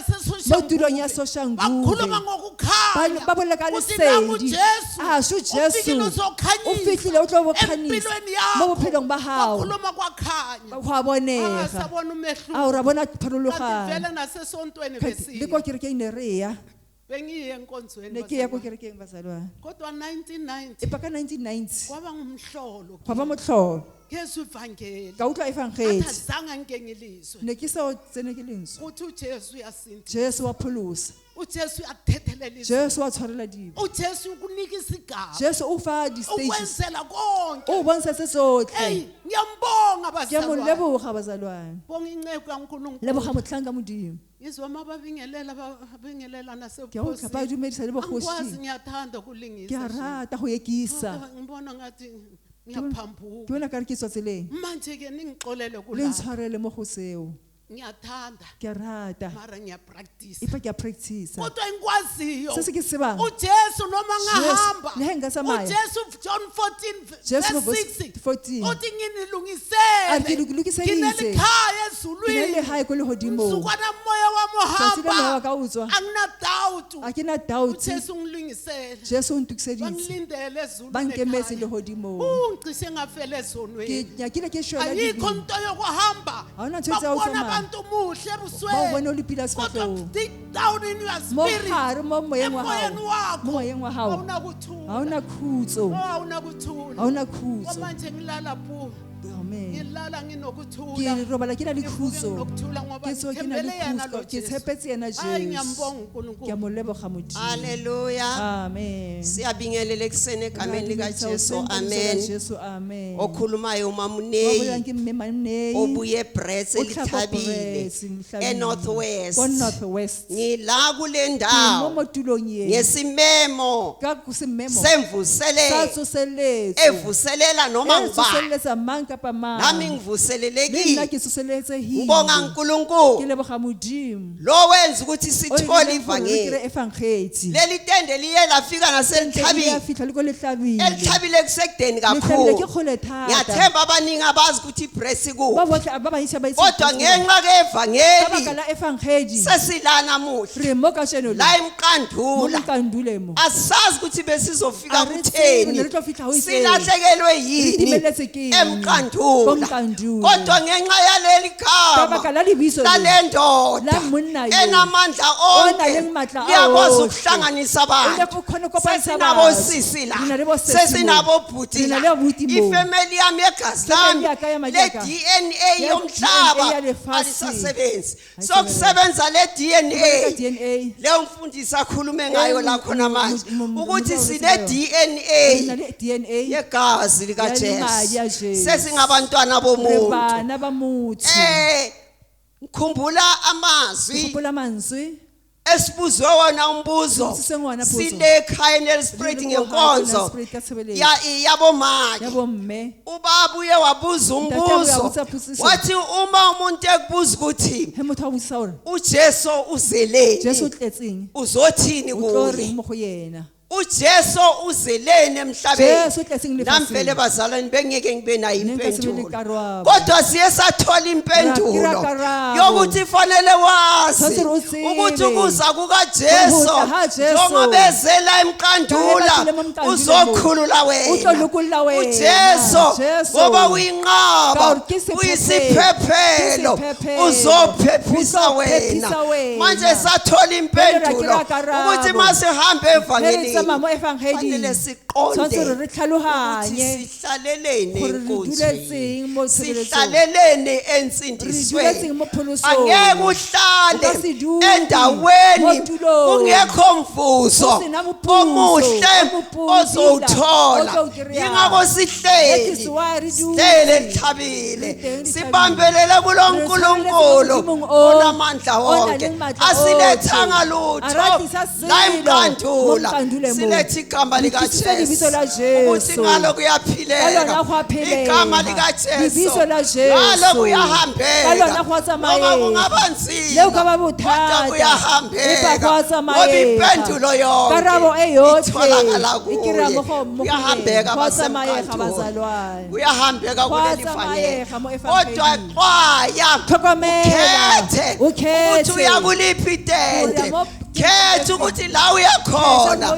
mo tulong ya yasesoshanguve bakhuluma Soshanguve, ngokukhanya ba bolela ka ukuthi nangu lesedi, uJesu a sho Jesu ufikile o uzokhanyisa fihlile o tlo bo kganisa empilweni mo yakho bophelong ba hao, bakhuluma kwakhanya go a bonega, sabona a umehluko ra bona kanti pharologano. vele nasesontweni Le ko besiya kerekeng ne re ya, bengiye enkonzweni ne ke ya ko bazalwane. kerekeng bazalwane, kodwa 1990 e pa ka 1990 kwaba ngumhlolo gwa ba motlholo, ngezwe ivangeli ka utlwa evangeli, athazange ngike ngilizwe ne ke sa o tsene ke lentswe. ukuthi uJesu uyasinda Jesu wa pholosa, uJesu uyakuthethelela izwi Jesu wa tshwarela dibi, uJesu ukunika isigaba Jesu o fa di-stages, ukwenzela konke o bontsha tse tsotlhe. hey ngiyambonga Ke a mo bazalwane leboga bazalwane, bonga incebo kaNkulunkulu leboga motlhanka Modimo, izwa mababingelela babingelela ke a o tlhapa nasebukhosini dumedisa le angikwazi bokgosing, ngiyathanda ke a ukulingisa rata go ekisa, Kodwa ngibona ngathi ke ngiyaphambuka bona ka re ke tswa tseleng, manje ke ningixolele le kulapha ntshwarele mo go seo, ngiyathanda ke a rata, mara ngiyapractice e fa ke a practice-a kodwa engikwaziyo se se ke se bang. uJesu noma ngahamba le he nka tsamaya, uJesu John 14 Jesu mo verse verse 6 14, uthi a re ke nginilungisele lokiseditse, nginelikhaya ke na le ezulwini lehae ko legodimong, msukwana moya wa tsatsi le moya wa mohamba ka o tswa, anginadawutu a ke na doubt, uJesu ngilungisele Jesu o ntokiseditse, bangilindele ba ezulwini nkemetse ekhaya. legodimong, Ngicishe ngafela ke ezonweni nyakile ke shwela ayikho dibi, nto yokuhamba Ha hona ntho tse ya ho bakubona tsamaya. abantu muhle ba o ebusweni bone o le pila kodwa sefatlhong, deep down in your mo spirit gare mo moyeng wa emoyeni gago, wakho mo moyeng wa gago awunakuthula ga ona khutso, ga awunakuthula ona khutso. manje ngilala pu Amen. ngilala Ke nginokuthula robala ke na le Ngivuke khutso, nginokuthula ngoba ke tso ke na le ngithembele yena lo khutso, ke Jesu. tshepetse yena Hayi, Jesu, ngiyambonga ke a uNkulunkulu mo leboga Modimo. Haleluya. Amen. Siyabingelela ekuseni egameni lika Ra Jesu. dumedisa o Amen. Jesu, amen. Okhulumayo Wa bolelang uMamuneyi ke mme Manei, obuye eBrits o tlhapa elithabile Brits, Mhlabile, eNorthwest. ko Northwest. Ngila kule Ke mo ndawo mo tulong ye, ngesimemo ka sememo sa semvuselelo tsoseletso, evuselela noma e ngubani. tsoseletsa mang kapa mang. Nami Le nna ngivuselelekile. ke tsoseletsehile, Ngibonga ke uNkulunkulu leboga Modimo lo wenza ukuthi o sithole ileng gore re ivangeli. kry-e evangeli. Leli tende liye lafika Ya nasenhlabini. fitlha le ko letlhabile, Elithabile kusekudeni letlhabile ke kakhulu. kgole thata, Ngiyathemba abaningi abazi ukuthi iBrits ba kuphi. botlhe ba bantsi ba itse Kodwa ka ngenxa baka kevangeli la evangeli sesila namuhla re mo kasheno le la mo eMqanduli. Mqanduli mo. Asazi ukuthi besizofika A re tsebe ne kutheni. re tlo fitlha ho itseng. Silahlekelwe Re yini timeletse ke eng? eMqanduli. Komqanduli. Kodwa ngenxa yaleli Ka baka khama la lebiso le, lalendoda la monna yo, enamandla o nang onke le matla a liyakwazi ohle. ukuhlanganisa O abantu. le khona ko pantsha Sesinabo batho. sisi la, Re na le bo sesi mo. sesinabo bhuti Re na la, le abuti mo. ifamily yami yegazi Family lami yaka ya madi le yaka. DNA Ya yomhlaba DNA yalefatshe. alisasebenzi. Hayisebenzi. Sokusebenza le Ka DNA DNA leyo mfundisi akhulume ngayo la khona manje ukuthi sine Re na DNA le DNA yegazi lika ya lemali ya Jesu. Jesu. Sesingabantwana re bomuntu. bana ba motho. Ngikhumbula amazwi Khumbula amanzwi esibuzwe wona umbuzo Sisengona mbuzo. sile ekhaya neSpirit ngenkonzo yabo manje yabomme ubaba uye wabuza umbuzo uyabuza wathi uma umuntu ekubuza ukuthi hemotho wa busaura uJesu uzeleni Jesu tletseng uzothini o tlo kuye reng mo go yena uJesu uzeleni Jesu emhlabeni tletseng le namvele bazalwane bengeke ngibe nayo impendulo impendulo kodwa siye sathola impendulo yokuthi fanele wazi ukuthi ukuza kukaJesu njengoba ezela emqandula uzokhulula wena uJesu ngoba uyinqaba uyisiphephelo uzophephisa wena manje sathola impendulo ukuthi masihambe evangelini mama evangeli fanele siqonde tshwantse re tlhalohanye ukuthi sihlalelene gore re duletseng mo enkonzweni tshebeletsong sihlalelene re ensindisweni duletseng mo pholosong angeke uhlale endaweni kungekho mvuzo omuhle ozowuthola yingakho sihleli ethabile sibambelele kulonkulunkulu onamandla wonke asilethanga lutho la emqandula silethe igama likaJesu ukuthi ngalo kuyaphileka igama likaJesu ngalo kuyahambeka noma kungaba nzima kodwa kuyahambeka ngoba impendulo yonke itholakala kuye kuyahambeka basemqandula kuyahambeka kuleli fanele kodwa xwaya ukhethe ukuthi uyakuliphi itende khetha ukuthi la uyakhona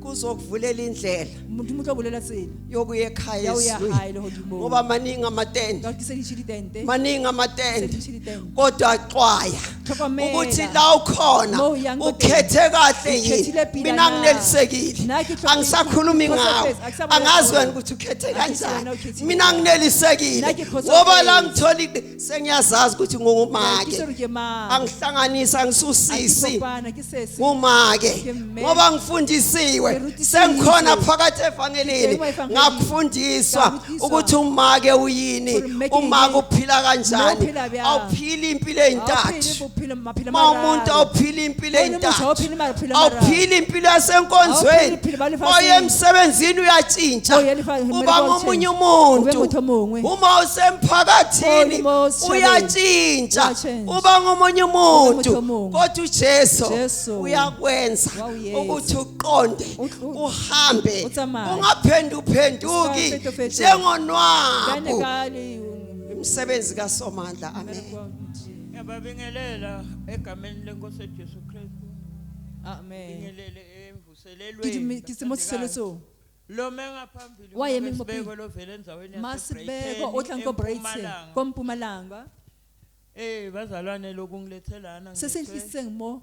kuzokuvulela indlela umuntu umuntu obulela tsela yokuya ekhaya ya uya esizweni hayi le hodimo ngoba maningi amatende tente maningi amatende kodwa xwaya ukuthi la ukhona ukhethe kahle yini mina nginelisekile angisakhulumi ngawe angazi wena ukuthi ukhethe kanjani mina nginelisekile ngoba la ngitholi sengiyazazi ukuthi ngumake angihlanganisa ngisusisi ngumake ngoba ngifundisiwe sengikhona phakathi evangelini ngakufundiswa ukuthi umake uyini umake uphila kanjani awuphila impilo ezintathu umuntu awuphila impilo ezintathu awuphila impilo yasenkonzweni oye emsebenzini uyatshintsha uba ngomunye umuntu uma usemphakathini uyatshintsha uba ngomunye umuntu kodwa uJesu uyakwenza ukuthi uqonde uhambe ungaphenduphenduki njengonwabu umsebenzi kaSomandla amen ngiyababingelela egameni lenkosi Jesu Kristu amen bingelele emvuselelweni kisimothiseletso lo mengaphambili Waye masibeko lovela enzaweni masibeko otlanko Brighton kompumalanga bazalwane lokungilethelana sesihliseng mo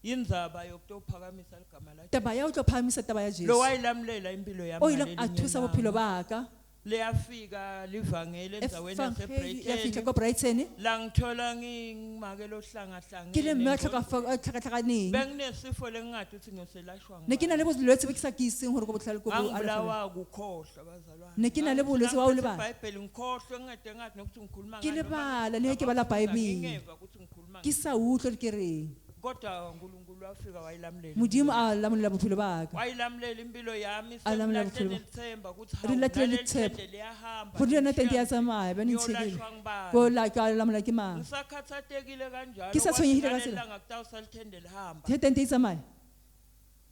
indzaba yokutophakamisa igama lakhe taba ya utophamisa taba ya Jesu lo wayilamulela impilo yami oyila athusa bophelo baka leyafika livangele enzaweni yafika ko Brighton la ngithola ngimake lo hlanga kile mmetla tlhakatlhakaneng benginesifo lengingade uthi ngiyoselashwa ne ke na le bolwetse be ke sa ke iseng gore go botlhale go angibulawa ukukhohlwa bazalwane ne ke na le bolwetse wa o le ba iBhayibheli ngikhohlwe ngade ngathi nokuthi ngikhuluma ke le bala ne ke bala Bible ngeva ukuthi ngikhuluma ke sa utlwe ke reng kodwa uNkulunkulu wafika wayilamulela modimo a lamulela bophelo baka wayilamulela impilo yami Alamula bophelo. sengilathemba ukuthi Re latele letshepo. liyahamba gore yona tente ya tsamaya ba nitshekile go la ka lamula ke mang ngisakhathatekile kanjalo Ke sa tshwenyehile ka kwasigalela sela. ngakutawu salithende lihamba te tente e tsamaya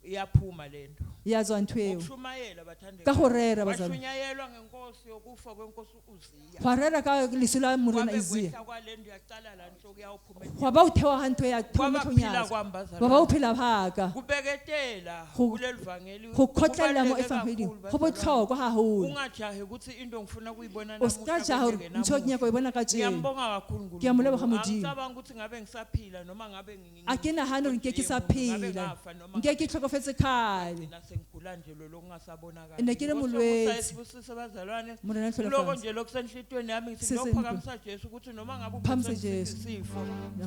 iyaphuma lento ya tswa nthweo ukushumayela bathandekayo ka go rera bazalo washunyayelwa ngenkosi yokufa kwenkosi uZiya go rera ka leso la morena Izia kwabekwehla kwalento yaqala la nhloko yawuphumela go ba o thewa ga ntho ya kwabaphila thomonyatsa kwambazana ba ba o phela baka kubeketela Go- kulelivangeli go khotlela mo kubaluleke evangelini kakhulu, go botlhokwa haholo ungajahe ukuthi into ngifuna kuyibona o ska ja gore ntho ke nyaka go e bona ka tsela ngiyambonga kakhulu Ke a mo leboga Modimo. ngicabanga ukuthi ngabe ngisaphila noma ngabe a ke nagane gore nke ke sa phela nke ke tlhokofetse kgale nasengigula nje lo lokungasabonakala Ne ke le molwetse. sibusise bazalwane Morena tlhola kuloko fatshe. nje lokusenhlitweni yami ngithi Sese- ngiyophakamisa Jesu ukuthi noma ngabe Phakamisa uphethe Jesu. isifo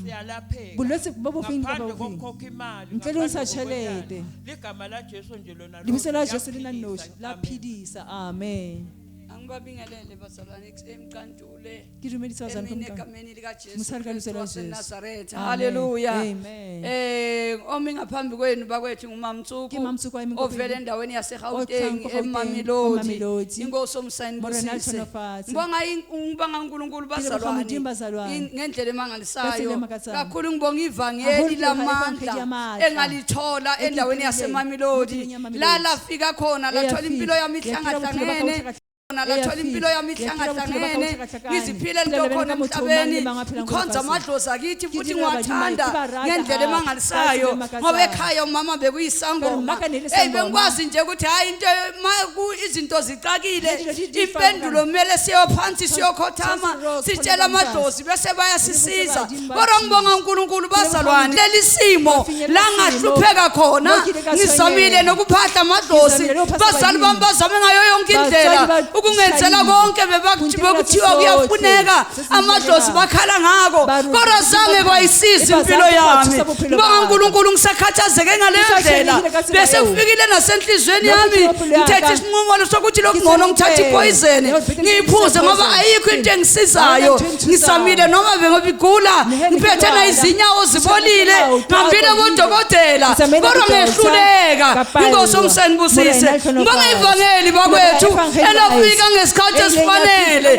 siyalapheka bolwetse bo bofeng ka ngaphandle bofeng kokukhokha imali ntle le ho ntsha ngaphandle kokwetana. tšhelete ligama la Jesu nje lona lebitso la lohle Jesu le na liyaphilisa. noši la Amen. phedisa amen ngibabingelele bazalwane Mqanduli. Ke dumedisa bazalwane ka Mqanduli. Egameni lika Jesu Mosadi ka lebitso la Kristu Jesu. waseNazaretha. Amen. Hallelujah. Amen. Omi ngaphambi kwenu bakwethu ngumamtsuku. Ke Mamtsuku wami Ovela endaweni yaseGauteng Othanga eMamelodi. eMamelodi. Inkosi omsayini Morena busise. Althonofati. Ngibonga uNkulunkulu bazalwane. bazalwane. Ngendlela emangalisayo. Ngendlela emangalisayo. Kakhulu ngibonga ivangeli Ahulu lamandla yamandla. engalithola endaweni yaseMamelodi. La lafika khona lathola impilo yami ihlangahlangene. Lathola impilo yami ihlangahlangene ngiziphile into khona emhlabeni ngikhonza amadlozi akithi futhi ngiwathanda ngendlela emangalisayo ngoba ekhaya umama bekuyisangoma bengikwazi nje ukuthi hayi into izinto zicakile impendulo kumele siyophansi siyokhothama sitshela amadlozi bese bayasisiza kodwa ngibonga uNkulunkulu bazalwane leli simo la ngahlupheka khona ngizamile nokuphahla amadlozi bazali bami bazame ngayo yonke indlela ukungenzela konke bekuthiwa kuyafuneka amadlozi bakhala ngako kodwa zange kwayisiza impilo yami ngibonga uNkulunkulu ngisakhathazeke ngaleyo ndlela bese kufikile nasenhlizweni yami ngithethe isinqumo sokuthi lokungcono ngithatha ipoison ngiyiphuze ngoba ayikho into engisizayo ngisamile noma bengobigula ngiphethe nayizinyawo zibolile ngihambile kodokotela kodwa ngehluleka inkosi omsayini busise ngibonga ivangeli bakwethu elafika ngesikhathi esifanele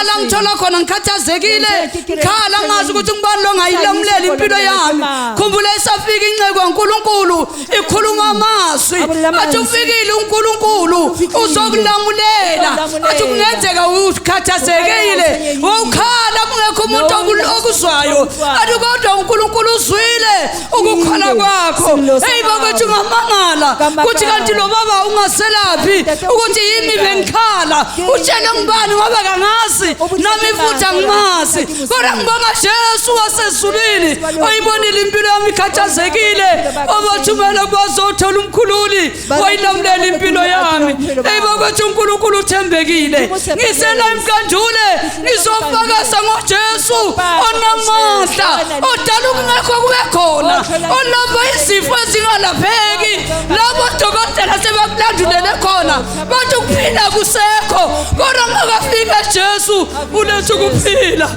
la ngithola khona ngikhathazekile ngikhala ngazi ukuthi ngibani lo ngayilamulela impilo yami khumbula isafika inceke kaNkulunkulu ikhuluma amazwi athi ufikile uNkulunkulu uzokulamulela athi kungenzeka ukhathazekile ukhala kungekho umuntu okuzwayo athi kodwa uNkulunkulu uzwile ukukhala kwakho hey bakwethu ngamangala kuthi kanti lo baba ungaselaphi ukuthi yimi bengikhala utshela ngibani ngoba kangazi nami futhi angimazi kodwa ngibonga Jesu wasezulwini oyibonile impilo yami ikhathazekile obathumela bazothola umkhululi wayilamulela impilo yami hey bakwethu uNkulunkulu uthembekile ngisela Mqanduli ngizofakaza ngoJesu onamandla odala ukungekho kube khona olapha izifo ezingalapheki labo dokotela sebakulandulele khona bathi ukuphila kusekho kodwa ngakafika Jesu ulethe ukuphila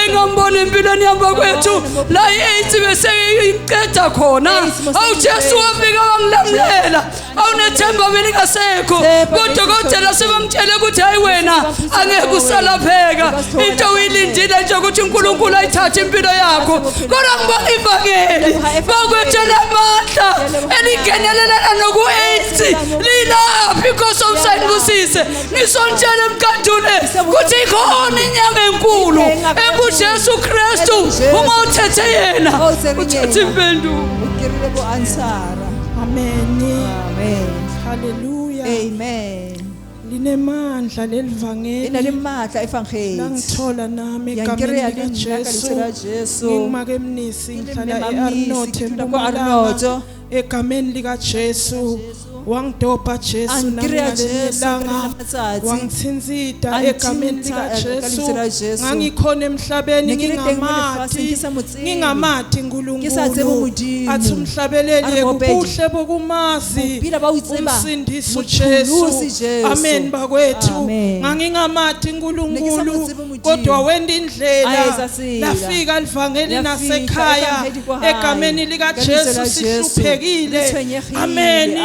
engambona empilweni yami kwethu la i-AIDS bese iqeda khona awu Jesu wafika wangilamulela awunethemba belingasekho kodokotela sebamtshela ukuthi hayi wena angeke usalapheka into uyilindile nje ukuthi uNkulunkulu ayithathe impilo yakho kodwa ngibonga ivangeli bakwethu lamandla elingenelela noku-AIDS lilaphi inkosi omsayini busise ngisontshele Mqanduli ukuthi ikhona inyanga enkulu enguJesu Kristu uma uthethe yena uthethe impendulo Amen. Hallelujah. Amen. Linemandla lelivangeli. Inalimandla evangeli. Langithola nami Yangireya egameni likaJesu. likaJesu. Ngingimake emnisi ngihlala eArnott eMpumalanga. Egameni likaJesu. Wangidobha Jesu nangelanga wangithinzita egameni likaJesu ngangikhona emhlabeni ngingamathi uNkulunkulu athi umhlabeleli kubuhle bokumazi umsindisi uJesu amen bakwethu ngangingamathi uNkulunkulu kodwa wenda indlela lafika livangeli nasekhaya egameni likaJesu sihluphekile amen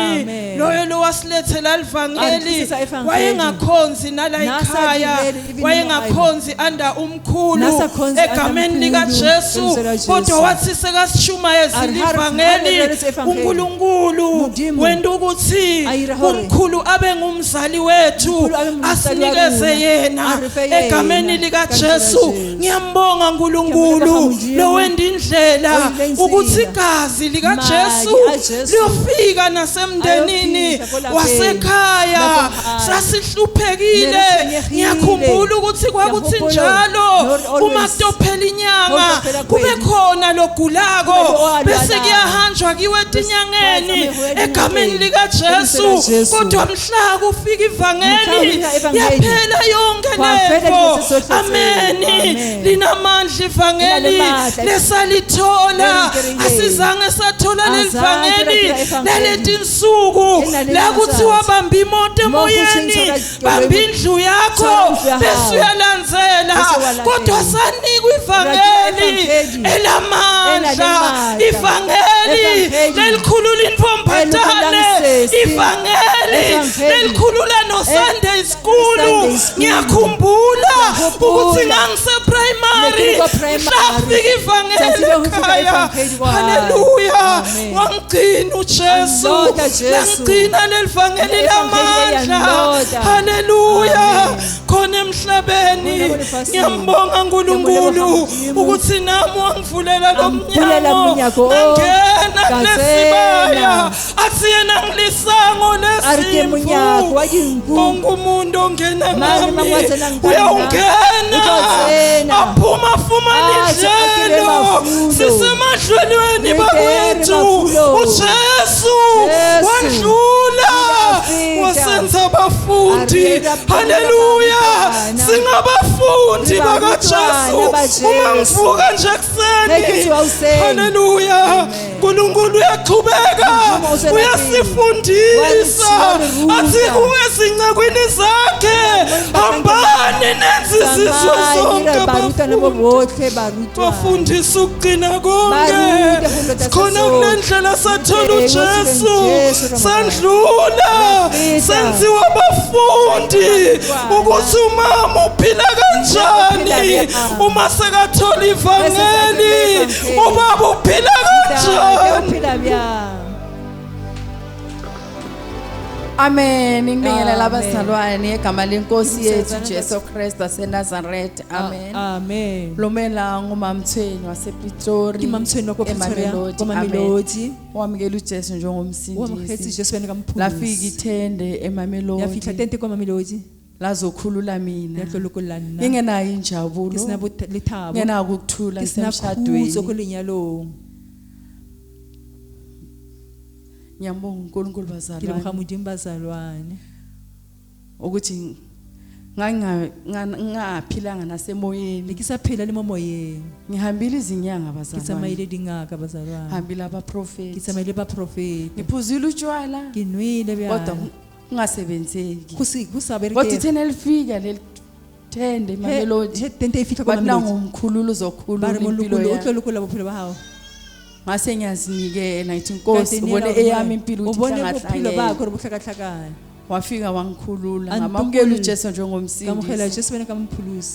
loyo lo wasilethela livangeli wayengakhonzi nala ekhaya wayengakhonzi anda umkhulu egameni likaJesu kodwa wathi sekasishumayeza livangeli uNkulunkulu wenda ukuthi umkhulu abe ngumzali wethu asinikeze yena egameni likaJesu ngiyambonga uNkulunkulu lo wenda indlela ukuthi igazi likaJesu liyofika nasemndenini wasekhaya sasihluphekile ngiyakhumbula ukuthi kwakuthi njalo uma kutophela inyanga kube khona logulako bese kuyahanjwa kiwethu inyangeni egameni likaJesu kodwa mhla kufika ivangeli yaphela yonke lento amen linamandla ivangeli lesalithola asizange sathola lelivangeli laletinsuku indlu la kuthiwa bamba imoto emoyeni bamba indlu yakho bese uyalandzela kodwa sanikwa ivangeli elamandla ivangeli lelikhulula intfombatane ivangeli lelikhulula no Sunday school ngiyakhumbula ukuthi ngangise primary safika ivangeli ekhaya haleluya wangcina uJesu ngigcina lelivangeli lamandla haleluya khona emhlabeni ngiyambonga uNkulunkulu ukuthi nami wangivulela lomnyango ngena kulesibaya athi yena ngilisango lesimo ongumuntu ongena nami uyawungena aphuma fumana ijelo sisemadlelweni bakwethu uJesu wandlula wasenza abafundi haleluya singabafundi bakaJesu uma ngivuka nje kuseni haleluya uNkulunkulu uyaqhubeka uyasifundisa athi kuwezincekwini zakhe hambani nenze izizwe zonke bafundisa ukuqina konke khona kunendlela sathola uJesu sandlula senziwa abafundi ukuthi umama uphila kanjani uma sekathola ivangeli ubaba uphila kanjani. Amen. Ngibingelela abazalwane egama lenkosi yethu Jesu Kristu waseNazaretha. Amen. Amen. Lomela ngumamthweni wasePitori Ngimamthweni wakoPitori kwaMamelodi. Wamukela uJesu njengomsindisi. Wamukhetha uJesu wena kaMphumuzi. Lafika ithende eMamelodi. Yafika tente kwaMamelodi. Lazokhulula mina. Yahlolokulana. Ngingenayo injabulo. Nginabo nginako ukuthula ngisemshadweni. Ngiyambonga uNkulunkulu bazalwane ukuthi ngaphilanga nasemoyeni ngisaphila lemomoyeni ngihambile izinyanga ngisamayile dingaka bazalwane hambile abaprofeti ngisamayile abaprofeti ngiphuzile utshwala nginwile bya kodwa kungasebenzeki kusabere kodwa ithena lifika lelithende eMamelodi tente ifika kwaMamelodi ngumkhululo uzokhulula impilo yakho uhlolukula bophilo bahawo ngase ngiyazinikela ngithi Nkosi ubone eyami impilo ukuthi ngihlakahlakana wafika wangikhulula ngamamukela uJesu njengomsindisi ngamkhela uJesu wena kaMphumuzi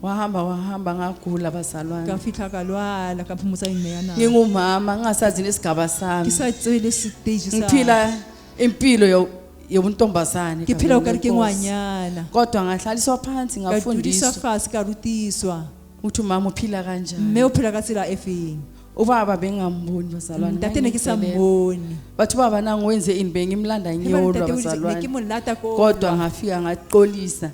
wahamba ngagula bazalwane ngafika kalwala kaphumuza imeyana ngingumama ngingasazi lesigaba sami ngisatswele stage sami ngiphila impilo yobuntombazane ngiphila ukarike ngwanyana kodwa ngahlaliswa phansi ngafundiswa fasi karutiswa uthi mama uphila kanjani mme uphila katsela efini ubaba bengamboni bazalwane ntatene ngisamboni bathi baba nangu wenze ini bengimlanda ngiyodwa bazalwane kodwa ngafika ngaqolisa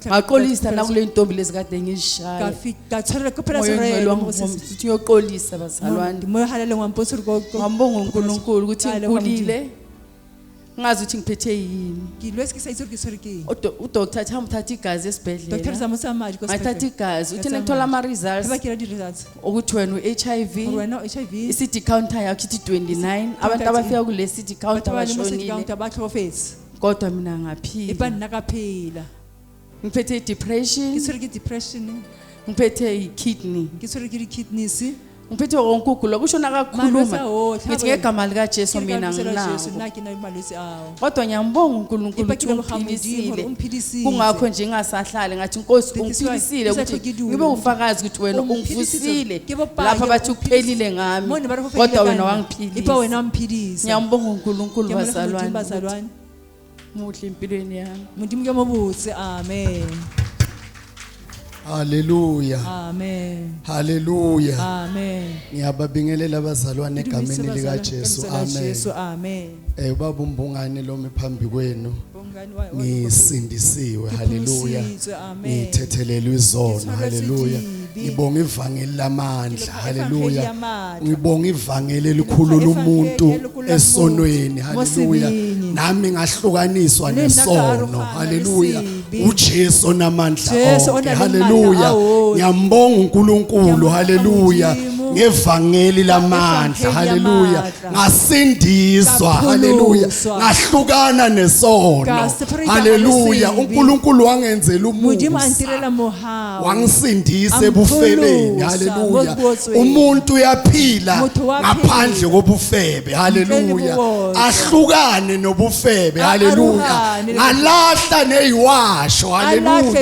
ngaqolisa nakule ntombi lezikade ngishaya ngafika tshalela kuphela sirelo ngosithi uyoqolisa bazalwane moyo halele ngwampotsuri ngambonga uNkulunkulu ukuthi ngikhulile ngazi ukuthi ngiphethe yini ngilwesikisa isoriki udoctor athi uthatha igazi esibhedlela Dr Zamusamaji ngathatha igazi uthi ngithola ama results bakira di results ukuthi wena uHIV wena HIV iCD counter yakho ithi 29 abantu abafika kule CD counter bashonile kodwa mina ngaphila ibani nakaphila ngiphethe depression depression ngiphethe ikidney kidneys ngiphethe wonke ukugula kusho nakakhuluma ngithi ngegama lika Jesu mina nginawo kodwa ngiyambonga uNkulunkulu ukuthi ungiphilisile kungakho nje ngingasahlali ngathi Nkosi ungiphilisile ukuthi ngibe ufakazi ukuthi wena ungivusile lapha bathi ukuphelile ngami kodwa wena wangiphilisa ngiyambonga uNkulunkulu bazalwane muhle empilweni yami mundimke mobutse amen. Hallelujah. Amen. Hallelujah. Amen. Ngiyababingelela abazalwane egameni lika Jesu. Amen. Amen. Ubaba umbungane lo mephambi kwenu. Ngisindisiwe. Hallelujah. Ngithethelelwe izono. Hallelujah. Ngibonga ivangeli lamandla. Hallelujah. Ngibonga ivangeli elikhulula umuntu esonweni. Hallelujah. Nami ngahlukaniswa nesono. Hallelujah. uJesu namandla onke. Hallelujah. Ngiyambonga uNkulunkulu. Hallelujah. ngevangeli lamandla haleluya ngasindiswa haleluya ngahlukana nesono haleluya uNkulunkulu wangenzela umusa wangisindisa ebufebeni haleluya umuntu uyaphila ngaphandle kobufebe haleluya ahlukane nobufebe haleluya ngalahla neyiwasho haleluya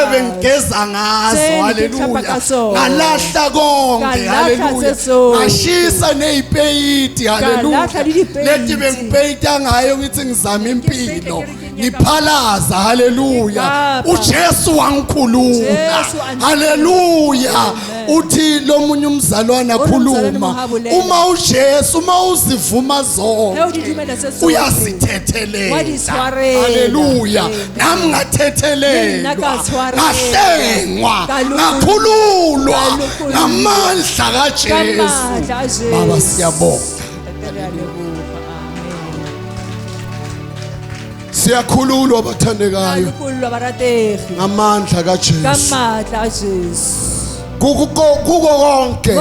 ebengigeza ngazo haleluya ngalahla konke haleluya ngashisa neyipeyiti haleluya lethi bengipeyita ngayo ngithi ngizama impilo ngiphalaza haleluya uJesu wangikhulula haleluya uthi lo munye umzalwana khuluma uma uJesu uma uzivuma zonke uyasithethelela haleluya nami ngathethelelwa ngahlengwa ngakhululwa ngamandla kaJesu baba siyabonga siyakhululwa abathandekayo ngamandla kaJesu kuko konke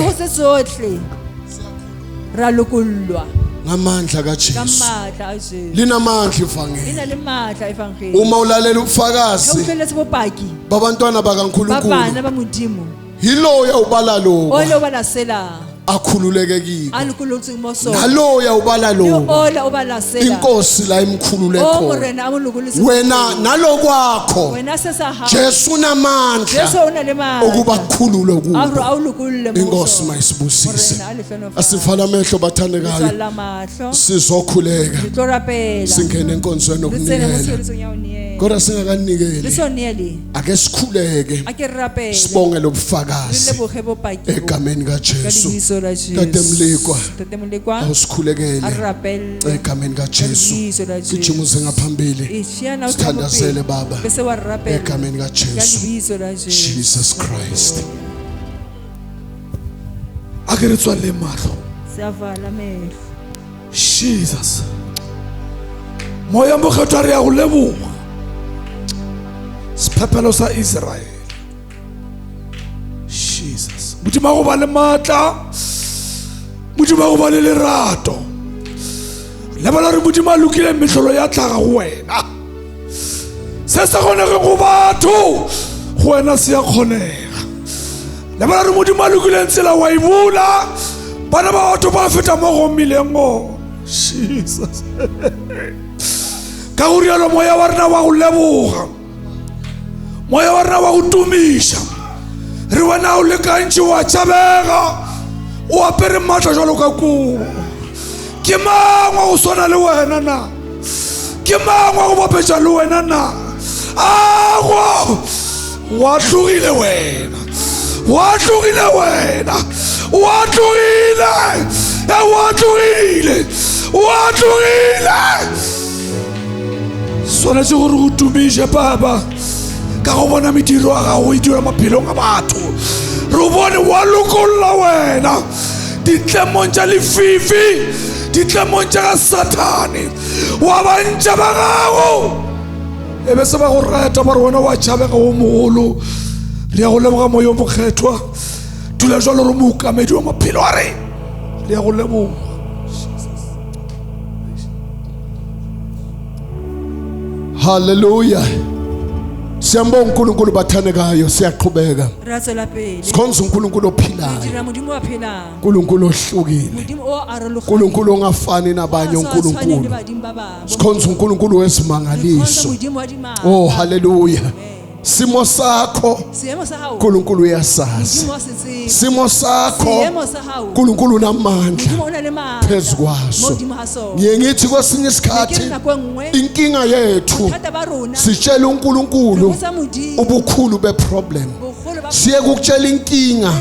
ngamandla kaJesu linamandla ivangeli uma ulalela ubufakazi babantwana bakaNkulunkulu yiloya ubala lokho akhululeke kibo naloya ubala lo inkosi la imkhulule khona wena nalokwakho Jesu namandla ukuba kukhulule kubo inkosi mayisibusise asivala amehlo bathandekayo sizokhuleka singene enkonzweni okunikela kodwa singakanikeli ake sikhuleke sibonge lobufakazi egameni kaJesu tatemlikwa awusikhulekele egameni kaJesu sijumuze ngaphambili sithandazele baba egameni kaJesu Jesus Christ akeretswa le mahlo siyavala amehlo Jesus moya mokgethwa re ya go leboga sephephelo sa Israel Jesus modimo go ba le matla modimo go ba le lerato lebala re modimo a lokile mehlolo ya tlhaga go wena se sa kgonege go batho go wena se ya kgonega lebala re modimo a lokile tsela wa ibula bana ba batho ba feta mo go mmileng go Jesus ka go rialo moya wa rena wa go leboga moya wa rena wa go tumisha re wena o lekantše wa tšhabega o apere matla jalo ka kubo ke mangwa go swana le wena na ke mangwa go bapetša le wena na ago wa tlogile wena wa tlogile wena wa tlogile wa tlogile wa tlogile swanetše gore go tumiše baba ka go bona mediro a gago e dira maphelong a batho re bone wa lokolla wena ditlemong tša lefifi ditlemong tša ga Satane wa bantša ba gago e be se ba go reta ba re wena wa tšhabega o mogolo re ya go leboga moya o mokgethwa dula jalo re mookamedi wa maphelo a re ya go leboga haleluya siyambonga uNkulunkulu bathandekayo siyaqhubeka ratsela pele sikhonza uNkulunkulu ophilayo dira modimo wa phela uNkulunkulu ohlukile modimo o arologile uNkulunkulu ongafani nabanye uNkulunkulu sikhonza uNkulunkulu wesimangaliso oh haleluya simo sakho uNkulunkulu uyasazi simo sakho uNkulunkulu unamandla phezukwaso ngiyengithi kwesinye isikhathi inkinga yethu sitshela uNkulunkulu ubukhulu beproblem siye ukutshela inkinga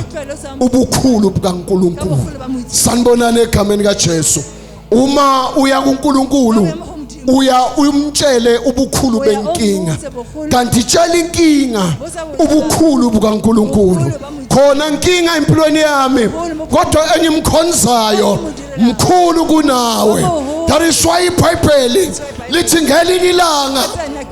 ubukhulu bukaNkulunkulu sanibonana egameni kaJesu uma uya kuNkulunkulu uya umtshele ubukhulu benkinga kanti tshela inkinga ubukhulu bukaNkulunkulu khona inkinga empilweni yami kodwa engimkhonzayo mkhulu kunawe that is why iBhayibheli lithi ngelinye ilanga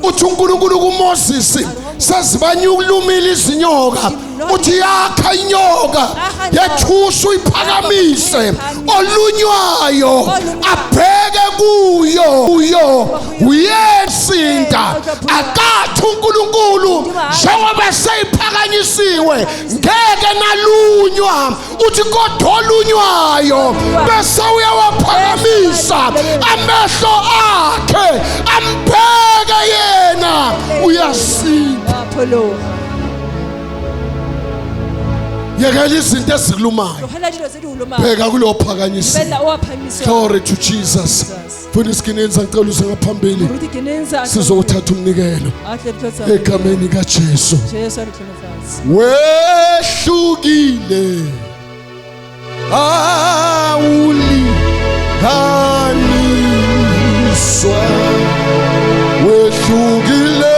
uthi uNkulunkulu kuMoses sezibanyukulumila izinyoka uthi yakha inyoka yethusa uyiphakamise olunywayo abheke kuyo uyesinda akathi uNkulunkulu njengoba seyiphakanyisiwe ngeke nalunywa uthi kodwa olunywayo bese uyawaphakamisa amehlo akhe ambheke yena uyasinda. Yekela izinto ezikulumayo bheka kulo phakanyisiwe. Glory to Jesus. Funa isikinenza ngicela uze ngaphambili sizothatha umnikelo egameni kaJesu. Wehlukile awulinganiswa wehlukile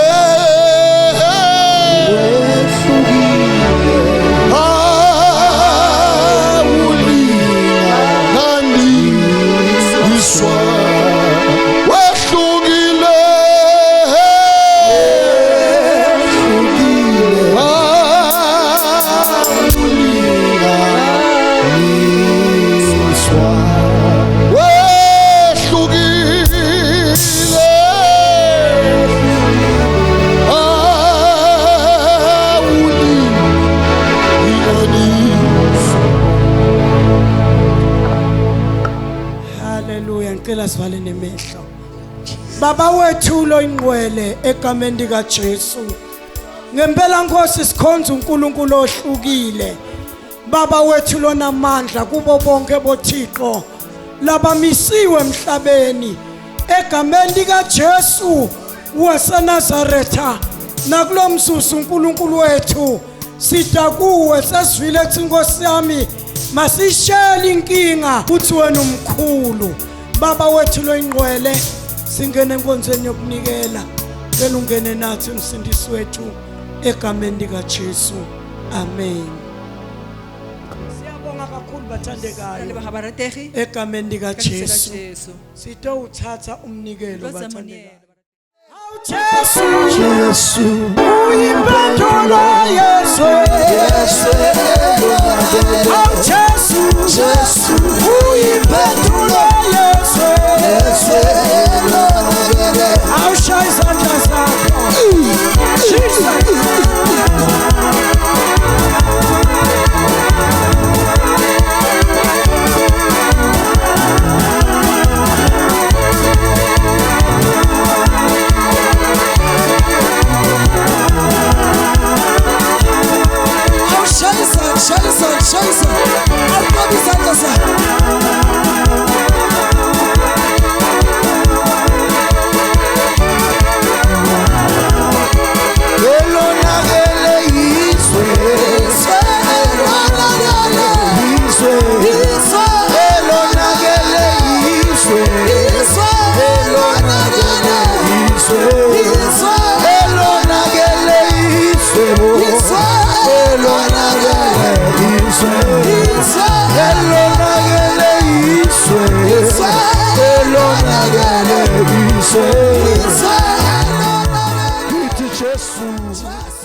Sivale nemehlo. Baba wethu lo ingqwele egameni lika Jesu. Ngempela Nkosi sikhonza uNkulunkulu ohlukile. Baba wethu lo namandla kubo bonke boThixo labamisiwe emhlabeni egameni lika Jesu waseNazaretha. Nakulomsusu uNkulunkulu wethu sida kuwe sesivile ethi Nkosi yami masishele inkinga uthi wena umkhulu. Baba wethu lo ingqwele singene enkonzweni yokunikela ngeke ungene nathi umsindisi wethu egameni lika Jesu. Amen. Siyabonga kakhulu bathandekayo egameni lika Jesu. Sitho uthatha umnikelo bathandekayo. Jesu uyimpendulo Yesu Jesu uyimpendulo Yesu awushaya izandla zakho Scheiße, Aufgabe ist anders. Jesus.